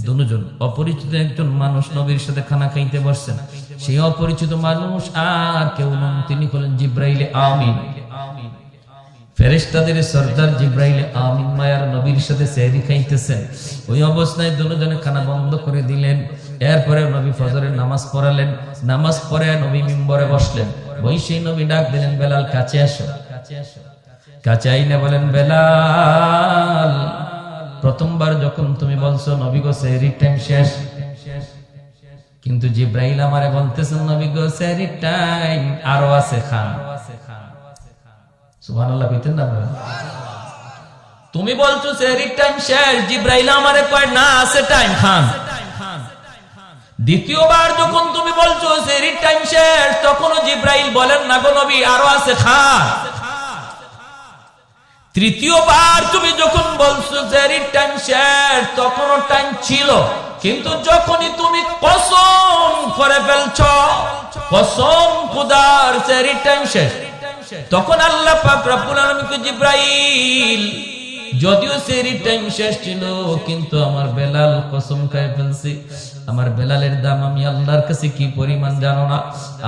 দুজন অপরিচিত একজন মানুষ নবীর সাথে খানা খাইতে বসছেন। সেই অপরিচিত মানুষ আর কেউ নন, তিনি হলেন জিব্রাইল আমিন, ফেরেশতাদের সরদার জিব্রাইল আমিন। মায়ার নবীর সাথে সেহরি খাইতেছেন। ওই অবস্থায় দুজনে খানা বন্ধ করে দিলেন। এরপরে নবী ফজরের নামাজ পড়ালেন। নামাজ পড়ে নবী মিম্বরে বসলেন। বসেই নবী ডাক দিলেন, বেলাল কাছে আসো। কাছে আইনে বলেন, বেলাল, প্রথমবার যখন তুমি বলছো নবী গো সেহরির টাইম শেষ, কিন্তু জিব্রাইল আমারে বলতেছেন নবী গো সেহরির টাইম আরো আছে, খান। সুবহানাল্লাহ কইতেন না? তুমি বলছো সেহরির টাইম শেষ, জিব্রাইল আমারে কয় না, আছে টাইম, খান। দ্বিতীয়বার যখন তুমি বলছো সেহরির টাইম শেষ, তখনও জিব্রাইল বলেন না গো নবী, আরো আছে, খান। তৃতীয়বার তুমি যখন বলছো সেহরির টাইম শেষ, তখনও টাইম ছিল, কিন্তু যখনই তুমি কসম করে ফেলছো, কসম খোদার সেহরির টাইম শেষ, তখন আল্লাহ পাক রব্বুল আলামিন জিব্রাইল, যদিও সেহরির টাইম শেষ ছিল, কিন্তু আমার বেলাল কসম খায় ফেলছি। আমার বেলালের দাম আমি আল্লাহর কাছে কি পরিমাণ জানো না?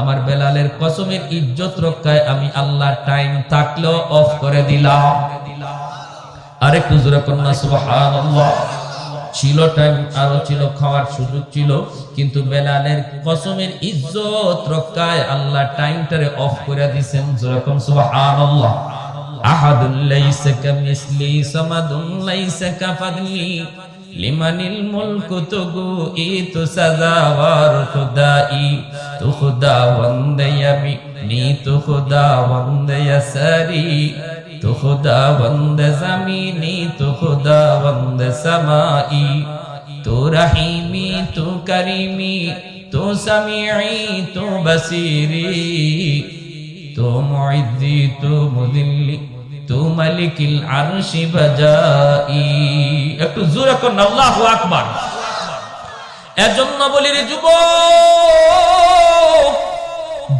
আমার বেলালের কসমের ইজ্জত রক্ষায় আমি আল্লাহ টাইম থাকলেও অফ করে দিলাম। আরেকটু জোরে কন্যা সুবহানাল্লাহ। ছিল টাইম, আরো ছিল, খাওয়ার সুযোগ ছিল, কিন্তু বেলালের কসমের ইজ্জত রক্ষায় আল্লাহ টাইমটারে অফ করে দিয়েছেন। জোরে কোন সুবহানাল্লাহ। আহাদুল লাইসা কামিসলি সামাদুন লাইসা কাফাদলি লিমানিল মুলকু তুগু ইতু সাজাওয়ার খুদাই তু খুদা ওয়ান্দায়ামি নি তু খুদা ওয়ান্দায়াসারি তু খুদা ওয়ান্দা জামিনি তু খুদা ওয়ান্দা সামাই তু রহিমি তু করিমি তু সামিঈ তু বসিরি তু মুইদ্দি তু মুদিল্লি তু মালিকিল আরশি বাজাই। একটু জোরে করুন আল্লাহু আকবার। এজন্য বলি রে যুবক,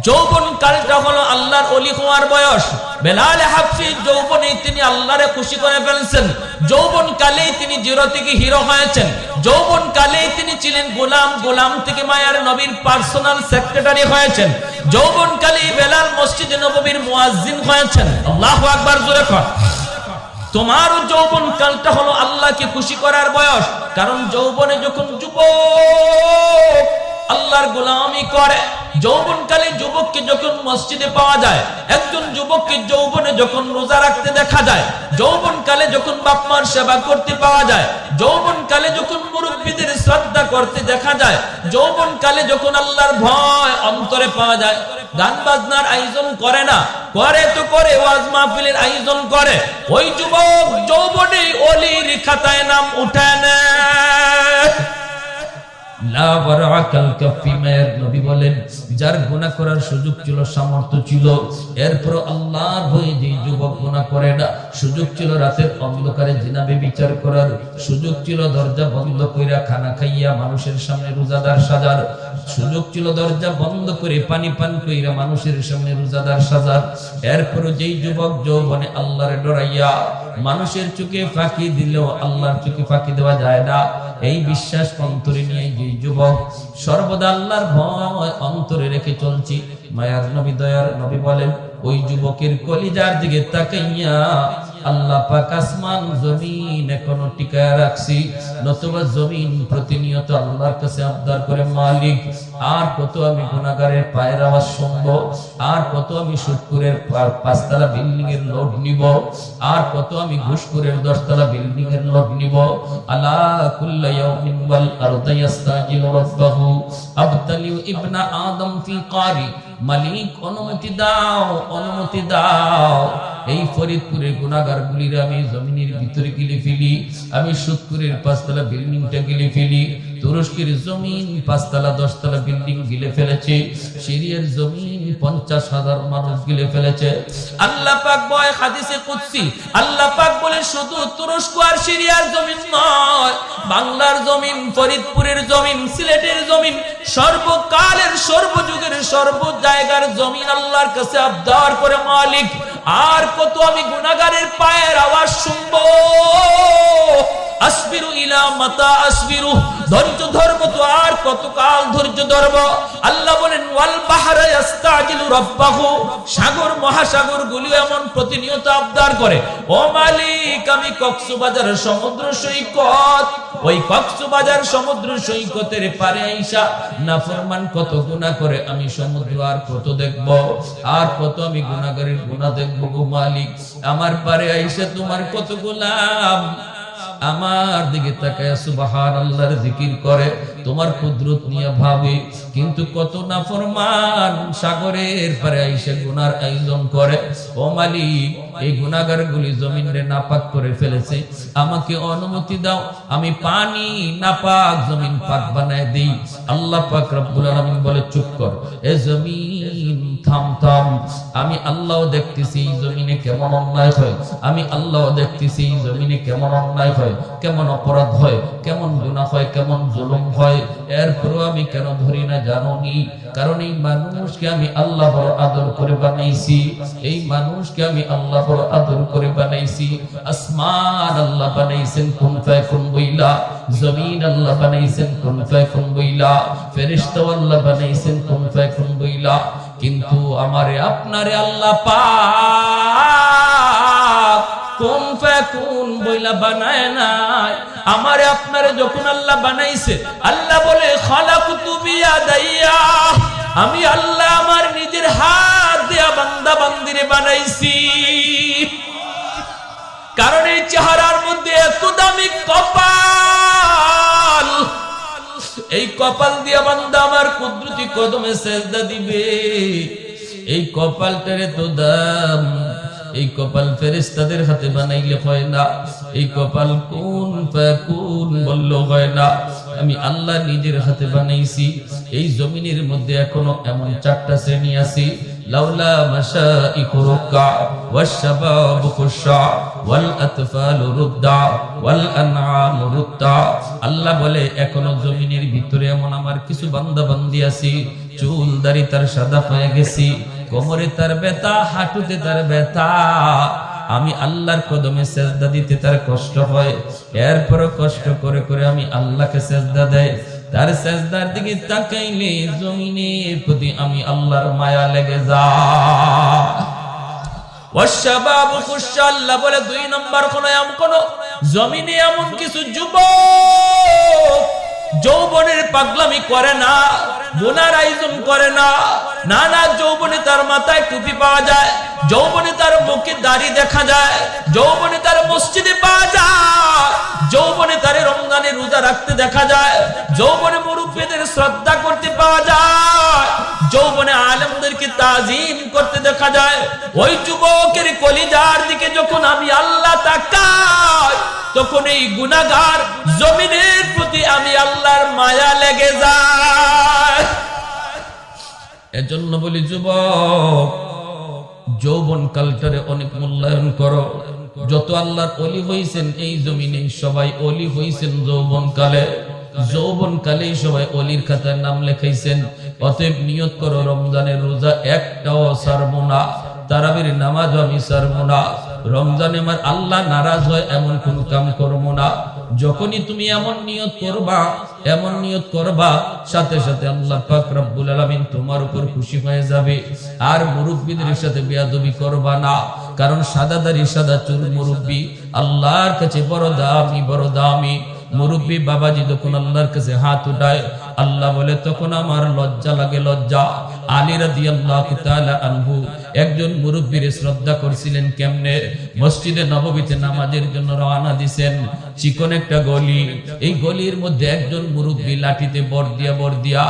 যৌবন কালটা হলো আল্লাহর ওলি হওয়ার বয়স। বেলাল হাবশী যৌবনে তিনি আল্লাহরে খুশি করে ফেলছেন। যৌবন কালেই তিনি জিরো থেকে হিরো হয়েছেন। যৌবন কালেই তিনি ছিলেন গোলাম, গোলাম থেকে মায়ার নবীর পার্সোনাল সেক্রেটারি হয়েছেন। যৌবন কালেই বেলাল মসজিদে নববীর মুয়াজ্জিন হয়েছেন। আল্লাহু আকবার জোরে কর। তোমার যৌবন কালটা হলো আল্লাহকে খুশি করার বয়স। কারণ যৌবনে যখন যুবক আল্লাহর গোলামি করে, যৌবনকালে যুবককে যখন মসজিদে পাওয়া যায়, একজন যুবককে যৌবনে যখন রোজা রাখতে দেখা যায়, যৌবনকালে যখন বাপ মার সেবা করতে পাওয়া যায়, যৌবনকালে যখন মুরব্বীদের শ্রদ্ধা করতে দেখা যায়, যৌবনকালে যখন আল্লাহর ভয় অন্তরে পাওয়া যায়, গান বাজনার আয়োজন করে না, করে তো করে ওয়াজ মাহফিলের আয়োজন করে, ওই যুবক যৌবনে ওলির খাতায় নাম উঠায় নেয়। নবী বলেন, যার গুনাহ করার সুযোগ ছিল, সামর্থ্য ছিল, এরপর আল্লাহর ভয়ে যে যুবক গুনাহ করে না, সুযোগ ছিল রাতের অন্ধকারে জিনা ব্যভিচার করার, সুযোগ ছিল দরজা বন্ধ কইরা খানা খাইয়া মানুষের সামনে রোজাদার সাজার, সুযোগ ছিল দরজা বন্ধ করে পানি পান কইরা মানুষের সামনে রোজাদার সাজার, এরপর যেই যুবক যৌবনে আল্লাহরে ডরাইয়া মানুষের চোখে ফাঁকি দিলেও আল্লাহর চোখে ফাঁকি দেওয়া যায় না, এই বিশ্বাস অন্তরে নিয়ে যে যুবক সর্বদা আল্লাহর ভয় অন্তরে রেখে চলছি, মায়ার নবী দয়ার নবী বলেন, ওই যুবকের কলিজার দিকে তাকাইয়া আল্লাহ পাক আসমান জমিন এখনো টিকায় রাখছি, নতুবা জমিন প্রতিনিয়ত আল্লাহর কাছে আবদার করে, মালিক আর কত আমি গুনাহগারের পায়ের আওয়াজ শুনবো, আর কত আমি সুদখোরের 5তলা বিল্ডিং এর লোড নিব, আর কত আমি ঘুষখোরের 10তলা বিল্ডিং এর লোড নিব। আলা কুল্লা ইয়াউমিন ওয়াল আরদু ইস্তাজিলু রাব্বাহু আবতালিউ ইবনা আদম ফি কারি মালিক অনুমতি দাও, অনুমতি দাও, এই ফরিদপুরের গুনাহগারগুলির আমি জমিনের ভিতরে গিলে ফেলি, আমি সুদপুরের 5 তলা বিল্ডিংটা গিলে ফেলি, তুরস্কের জমিন 5 তলা 10 তলা বিল্ডিং গিলে ফেলেছে, সিরিয়ার জমিন 50,000 মানুষ গিলে ফেলেছে। আল্লাহ পাক বলে হাদিসে কুদসি, আল্লাহ পাক বলে শুধু তুরস্ক আর সিরিয়ার জমিন নয়, বাংলার জমিন, ফরিদপুরের জমিন, সিলেটের জমিন, সর্বকালের সর্বযুগের সর্ব জায়গার জমিন আল্লাহর কাছে আবদার করে, মালিক আর কত আমি গুনাহগারের পায়ের আওয়াজ শুনবো? আসবিরু ইলা মাতা আসবিরু, ধৈর্য ধরবো তো আর কতকাল ধৈর্য ধরবো? আল্লাহ বলেন ওয়াল বাহরা ইস্তাজিলু রাব্বাহু, সাগর মহাসাগর গুলি এমন প্রতিনিয়ত আবদার করে, ও মালিক আমি কক্সবাজার সমুদ্র সৈকত, ওই কক্সবাজার সমুদ্র সৈকতের পারে আইসা নাফরমান কত গুনাহ করে, আমি সমুদ্র আর কত দেখব, আর কত আমি গুনাহগারের গুনাহ দেখব গো মালিক? আমার পারে আইসা তোমার কত গোলাম আমার দিকে তাকায় সুবহানাল্লাহর জিকির করে, তোমার কুদরত নিয়ে ভাবে, কিন্তু কত নাফরমান সাগরের পারে আইসা গুনার আয়োজন করে। ও মালিক এই গুনাহগারগুলি জমিনে নাপাক করে ফেলেছে, আমাকে অনুমতি দাও, আমি পানি নাপাক জমিন পাক বানায় দেই। আল্লাহ পাক রব্বুল আলামিন বলে চুপ কর, এ জমিন থাম থাম, আমি আল্লাহ দেখতেছি এই জমিনে কেমন অন্যায় হয়, আমি আল্লাহ দেখতেছি এই জমিনে কেমন অন্যায় হয়, কেমন অপরাধ হয়, কেমন গুনাহ হয়, কেমন জুলুম হয়, এরপরও আমি কেন ধরি না জানো নি? কারণ এই মানুষকে আমি আল্লাহ বড় আদর করে বানাইছি, এই মানুষকে আমি আল্লাহ বড় আদর করে বানাইছি। আসমান আল্লাহ বানাইছেন কুন ফায়াকুন বইলা, জমিন আল্লাহ বানাইছেন কুন ফায়াকুন বইলা, ফেরেশতা আল্লাহ বানাইছেন কুন ফায়াকুন বইলা, কিন্তু আমারে আপনারে আল্লাহ পাক কুন ফায়াকুন বইলা বানায় নাই। আমারে আপনারে যখন আল্লাহ বানাইছে, আল্লাহ বলে খালাকতু বিয়াদাইয়া, আমি আল্লাহ আমার নিজের হাত দিয়া বান্দা বান্দিরে বানাইছি। কারণ এই চেহারার মধ্যে এত দামি কপাল, এই কপাল দিয়া বান্দা আমার কুদরতি কদমে সেজদা দিবে, এই কপালটারে তো দাম, এই কপাল ফেরেশতাদের হাতে বানাইলে হয় না, এই কপাল কুন ফায়াকুন বললো হয় না, আমি আল্লাহ নিজের হাতে বানাইছি। এই জমিনের মধ্যে এখনো এমন 4টা শ্রেণী আছে, লাউলা মাশাইখু রুকা ওয়াশশাবাবু খুশা ওয়াল আতফালু রুদ্দা ওয়াল আনআমু রুদ্দা। আল্লাহ বলে এখনো জমিনের ভিতরে এমন আমার কিছু বান্দা বান্দি আছে, চুল দাড়ি তার সাদা হয়ে গেছে, কোমরে তার ব্যথা, হাঁটুতে তার ব্যথা, আমি আল্লাহর কদমে সেজদা দিতে তার কষ্ট হয়, এরপরও কষ্ট করে করে আমি আল্লাহকে সেজদা দেয়। তার সেজদার দিকে তাকাইলে জমিনের প্রতি আমি আল্লাহর মায়া লেগে যায়। ওয়াশশাবাবু খুশা, আল্লাহ বলে 2 নম্বর কোন জমিনে এমন কিছু যুবক যৌবনের পাগলামি করে না, গুনার আয়োজন করে না, নানা যৌবনে তার মাথায় টুপি পাওয়া যায়, যৌবনে তার মুখে দাড়ি দেখা যায়, যৌবনে তার মসজিদে পাওয়া যায়, যৌবনে তার রমজানে রোজা রাখতে দেখা যায়, যৌবনে মুরব্বিদের শ্রদ্ধা করতে পাওয়া যায়, যৌবনে আলেমদেরকে তাজিম করতে দেখা যায়। ওই যুবকের কলিজার দিকে যখন আমি আল্লাহ তাকাই, তখন এই গুনাহগার জমিনের প্রতি আমি আল্লাহর মায়া লেগে যায়। এজন্য বলি যুবক, যৌবন কালটারে অনেক মূল্যায়ন করো। যত আল্লাহর ওলি হইছেন এই জমিনে সবাই ওলি হইছেন যৌবন কালে, যৌবন কালেই সবাই ওলির খাতায় নাম লেখাইছেন। অতএব নিয়ত করো রমজানের রোজা একটাও ছাড়বো না, তারাবির নামাজ আমি ছাড়বো না, রমজানে আমার আল্লাহ নারাজ হয় এমন কোন কাম করবো না। যখনই তুমি এমন নিয়ত করবা, এমন নিয়ত করবা, সাথে সাথে আল্লাহ পাক রব্বুল আলামিন তোমার উপর খুশি হয়ে যাবে। আর মুরব্বিদের সাথে বেয়াদবি করবা না, কারণ সাদা দাড়ি সাদা চুল মুরব্বি আল্লাহর কাছে বড় দামি, বড় দামি। মুরব্বি বাবাজি যখন আল্লাহর কাছে হাত উঠায়, আল্লাহ বলে তখন আমার লজ্জা লাগে, লজ্জা। আলী রাদিয়াল্লাহু তাআলা আনহু একজন মুরব্বির শ্রদ্ধা করছিলেন কেমনে? মসজিদে নববীতে নামাজের জন্য রওনা দিবেন, চিকন একটা গলি, এই গলির মধ্যে একজন মুরব্বি লাঠিতে বর দিয়া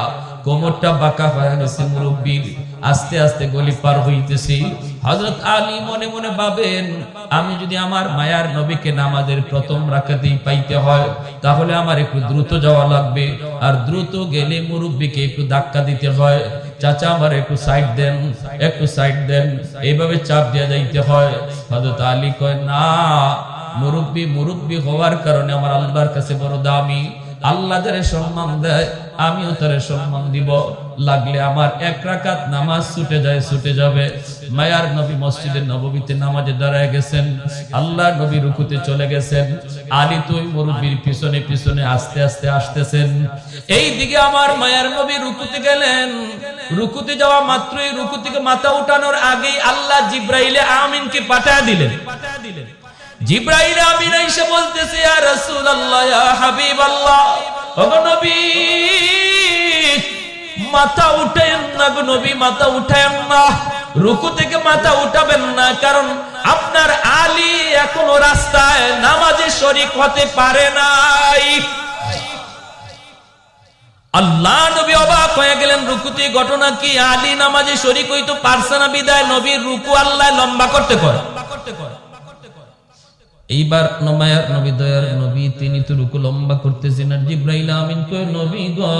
কোমরটা বাঁকা হয়ে গেছে মুরব্বির, আস্তে আস্তে গলি পার হইতেছি। হযরত আলী মনে মনে ভাবেন, আমি যদি আমার মায়ার নবীকে নামাজের প্রথম রাকাতেই পাইতে হয় তাহলে আমার একটু দ্রুত যাওয়া লাগবে, আর দ্রুত গেলে মুরব্বিকে একটু ধাক্কা দিতে হয়। চাচা আমার একটু সাইড দেন, একটু সাইড দেন, এইভাবে চাপ দিয়ে যাইতে হয়। হযরত আলী কয়, না, মুরব্বি হওয়ার কারণে আমার আল্লাহর কাছে বড় দামি। আল্লাহ যারে সম্মান দেয় আমিও তারে সম্মান দিব, লাগলে আমার এক রাকাত নামাজ ছুটে যাবে। মায়ার নবী মসজিদে নববীতে নামাজে দাঁড়ায় গেছেন, আল্লাহর নবী রুকুতে চলে গেছেন। আলী তুই মুরব্বির পিছনে পিছনে আস্তে আস্তে আসতেছেন। এই দিকে আমার মায়ার নবী রুকুতে গেলেন। রুকুতে যাওয়া মাত্রই, রুকু থেকে মাথা উঠানোর আগেই আল্লাহ জিব্রাইলে আমিনকে পাঠিয়ে দিলেন। জিব্রাইল আমিন এসে বলতেছে, ইয়া রাসূলুল্লাহ, ইয়া হাবিবাল্লাহ, ওগো নবী মাথা উঠায়েন না, গো নবী মাথা উঠায়েন না, রুকু থেকে মাথা উঠাবেন না, কারণ আপনার আলী এখনো রাস্তায় নামাজে শরীক হতে পারে নাই। আল্লাহ নবী অবাক হয়ে গেলেন, রুকুতে ঘটনা কি? আলী নামাজে শরীক হইতো পারছে না বিদায় নবীর রুকু আল্লাহ লম্বা করতে কয়। এইবার মায়ার নবী, দয়ার নবী, তিনি তো রুকু লম্বা করতেছেন, আর জিব্রাইল আমিন কয়, নবী গো,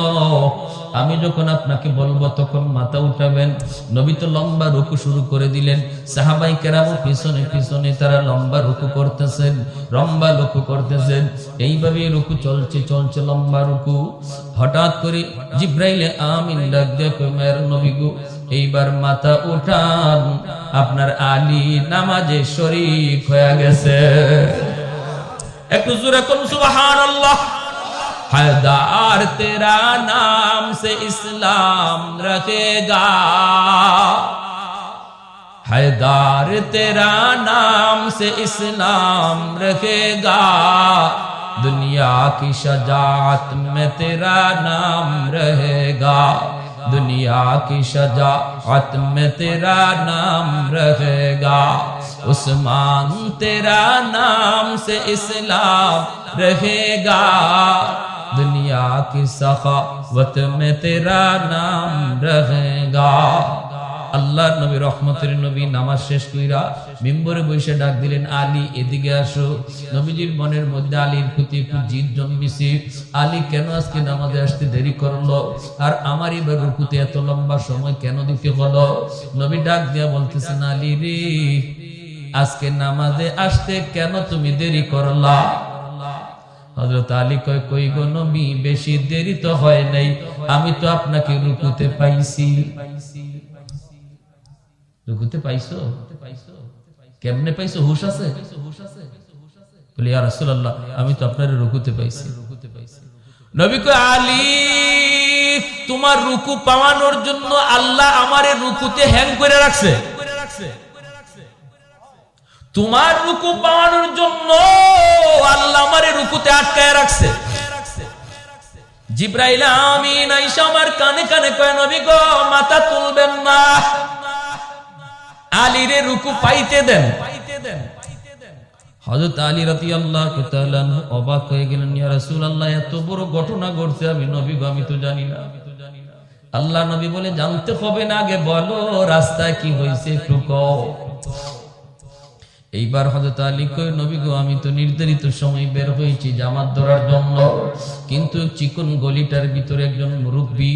আমি যখন আপনাকে বলবো তখন মাথা উঠাবেন। নবী তো লম্বা রুকু শুরু করে দিলেন। সাহাবাই কেরাম পিছনে পিছনে তারা লম্বা রুকু করতেছেন। এইভাবে রুকু চলছে লম্বা রুকু। হঠাৎ করে জিব্রাইল আমিন ডাক দিয়ে কয়, মায়ের নবী গো, এইবার মাথা উঠান, আপনার আলী নামাজে শরীক হয়ে গেছে। একটু জোরে কোন সুবহানাল্লাহ। हैदार तेरा नाम से इस्लाम रखेगा, हैदार तेरा नाम से इस्लाम रखेगा, दुनिया की शजाअत में तेरा नाम रहेगा, दुनिया की शजाअत में तेरा नाम रहेगा, उस्मान तेरा नाम से इस्लाम रहेगा, दुनिया की सखावत में तेरा नाम रहेगा। আল্লাহর নবী রহমতের নবী নামাজ শেষ কইরা মিম্বরে বসে ডাক দিলেন, আলী এদিকে আসো। নবীজির মনের মধ্যে আলীর প্রতি একটু জিদ জন্মিছে। আলী কেন আজকে নামাজে আসতে দেরি করলো, আর আমার এবার রুকুতে এত লম্বা সময় কেন দিতে হলো? নবী ডাক দিয়া বলতেছেন, আলী রে, আজকে নামাজে আসতে কেন তুমি দেরি করলা? হযরত আলী কয়, কই গো নবী, বেশি দেরি তো হয় নাই, আমি তো আপনাকে রুকুতে পাইছি। রুকুতে পাইছো? কেমনে পাইছো? হুশ আছে? বলি, ইয়া রাসূলুল্লাহ, আমি তো আপনার রুকুতে পাইছি। নবী কয়, আলী, তোমার রুকু পাওয়ানোর জন্য আল্লাহ আমারে রুকুতে হ্যাং করে রাখছে। তোমার রুকু পাওয়ানোর জন্য আল্লাহ আমারে রুকুতে আটকায় রাখছে। জিব্রাইল আমিন আইসা আমার কানে কানে কয়, নবী গো, মাথা তুলবেন না, আলীরে রুকু পাইতে দেন। হযরত আলী রাদিয়াল্লাহু তাআলা আনহু অবাক হয়ে গেলেন, ইয়া রাসূলুল্লাহ, এত বড় ঘটনা ঘটছে, আমি নবী গো, আমি তো জানি না। আল্লাহ নবী বলে, জানতে হবে না, আগে বলো রাস্তায় কি হয়েছে একটু কও। এইবার হযরত আলী কয়, নবী গো, আমি তো নির্ধারিত সময় বের হয়েছি জামাত ধরার জন্য, কিন্তু চিকন গলিটার ভিতরে একজন মুরব্বী,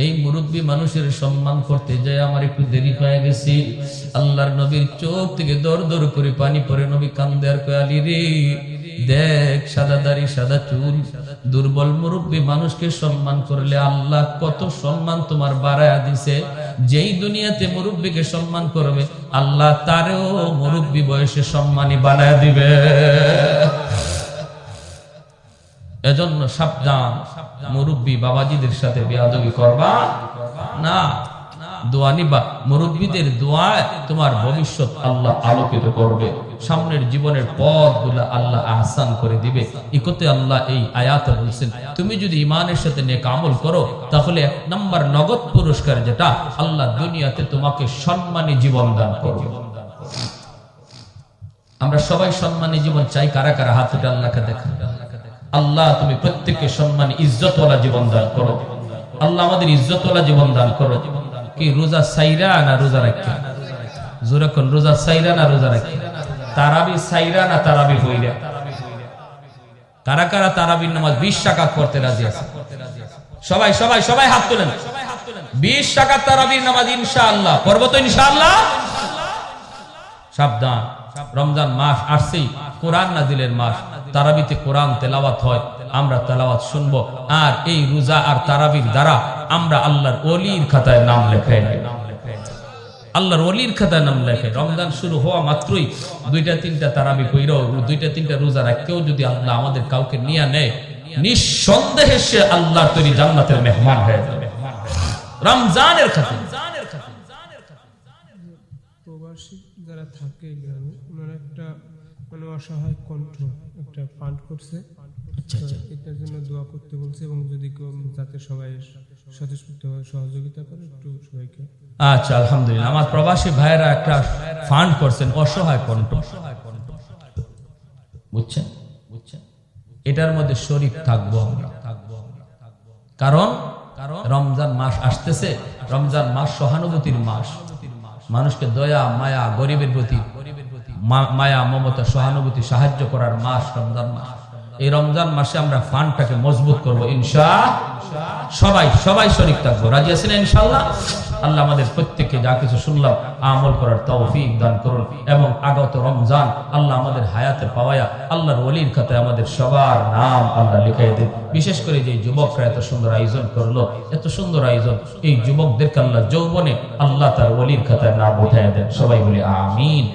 এই মুরব্বী মানুষের সম্মান করতে যায় আমার একটু দেরি হয়ে গেছে। আল্লাহর নবীর চোখ থেকে দর দর করে পানি পড়ে। নবী কান্দে আর কয়, আলী রে, দেখ, সাদা দাড়ি সাদা চুল, দুর্বল মুরব্বী মানুষকে সম্মান করলে আল্লাহ কত সম্মান তোমার বাড়ায়া দিছে। যেই দুনিয়াতে মুরব্বীকে সম্মান করবে আল্লাহ তারেও মুরব্বী বয়সে সম্মানী বানায়া দিবে। এজন্য সাবধান, মুরব্বী বাবাজিদের সাথে বেয়াদবি করবা না। দোয়া নিবা, মুরব্বীদের দোয়ায় তোমার ভবিষ্যৎ আল্লাহ আলোকিত করবে, সামনের জীবনের পথগুলো আল্লাহ আহসান করে দিবে। ইকতে আল্লাহ এই আয়াতে বলছেন, তুমি যদি ঈমানের সাথে নেক আমল করো তাহলে 1 নাম্বার নগদ পুরস্কার যেটা, আল্লাহ দুনিয়াতে তোমাকে সম্মানী জীবন দান করবে। আমরা সবাই সম্মানী জীবন চাই। কারা কারা হাত উঠে আল্লাহকে দেখান। আল্লাহ তুমি প্রত্যেককে সম্মানী ইজ্জতওয়ালা জীবন দান করো। আল্লাহ আমাদের ইজ্জতওয়ালা জীবন দান করো। কি রোজা সাইরা না রোজা রাখা? জোরে কোন, রোজা সাইরা না রোজা রাখা? তারাবি সাইরা না তারাবি হইরা? কারা কারা তারাবির নামাজ 20 রাকাত পড়তে রাজি আছে? সবাই সবাই সবাই হাত তোলেন। 20 রাকাত তারাবির নামাজ ইনশাআল্লাহ পড়ব তো ইনশাআল্লাহ। সাবধান, রমজান মাস আসছেই, কোরআন নাজিলের মাস, তারাবিতে কোরআন তেলাওয়াত হয়, আমরা তেলাওয়াত শুনবো। আর এই রোজা আর তারাবির দ্বারা আমরা আল্লাহর ওলির খাতায় নাম লেখাই, আল্লাহর ওলির খাতায় নাম লেখে। রমজান শুরু হওয়া মাত্রই 2-3টা তারাবি কইরো, 2-3টা রোজা রাখতেও যদি আল্লাহ আমাদের কাউকে নিয়ে নেয়, নিঃসন্দেহে সে আল্লাহর তৈরি জান্নাতের মেহমান হয়ে যাবে রমজানের খাতিরে। প্রবাসী যারা থাকে গ্রামে, ওনারা একটা মানে অসহায় কণ্ঠ একটা ফান্ড করছে, এটার জন্য দোয়া করতে বলছে, এবং যদি যাতে সবাই স্বতঃস্ফূর্তভাবে সহযোগিতা করে একটু সবাইকে। আচ্ছা, আলহামদুলিল্লাহ। আমার প্রবাসী ভাইয়েরা একটা ফান্ড করছেন, অসহায় কণ্ঠ, বুঝছেন? এটার মধ্যে শরীক থাকবো আমরা, কারণ রমজান মাস আসতেছে। রমজান মাস সহানুভূতির মাস, মানুষকে দয়া মায়া, গরিবের প্রতি মায়া মমতা সহানুভূতি সাহায্য করার মাস রমজান মাস। এই রমজান মাসে আমরা ফান্ডটাকে মজবুত করবো ইনশাআল্লাহ। সবাই সবাই শরীক থাকবো, রাজি আছেন ইনশাআল্লাহ? আল্লাহ আমাদের প্রত্যেককে যা কিছু শুনলাম আমল করার তৌফিক দান করুন, এবং আগত রমজান আল্লাহ আমাদের হায়াতে পাওয়ায়া আল্লাহর ওলির খাতায় আমাদের সবার নাম আল্লাহ লিখাই দেন। বিশেষ করে যে যুবকরা এত সুন্দর আয়োজন করলো, এত সুন্দর আয়োজন, এই যুবকদেরকে আল্লাহ যৌবনে আল্লাহ তার ওলির খাতায় নাম উঠাইয়া দেন। সবাই বলি আমিন।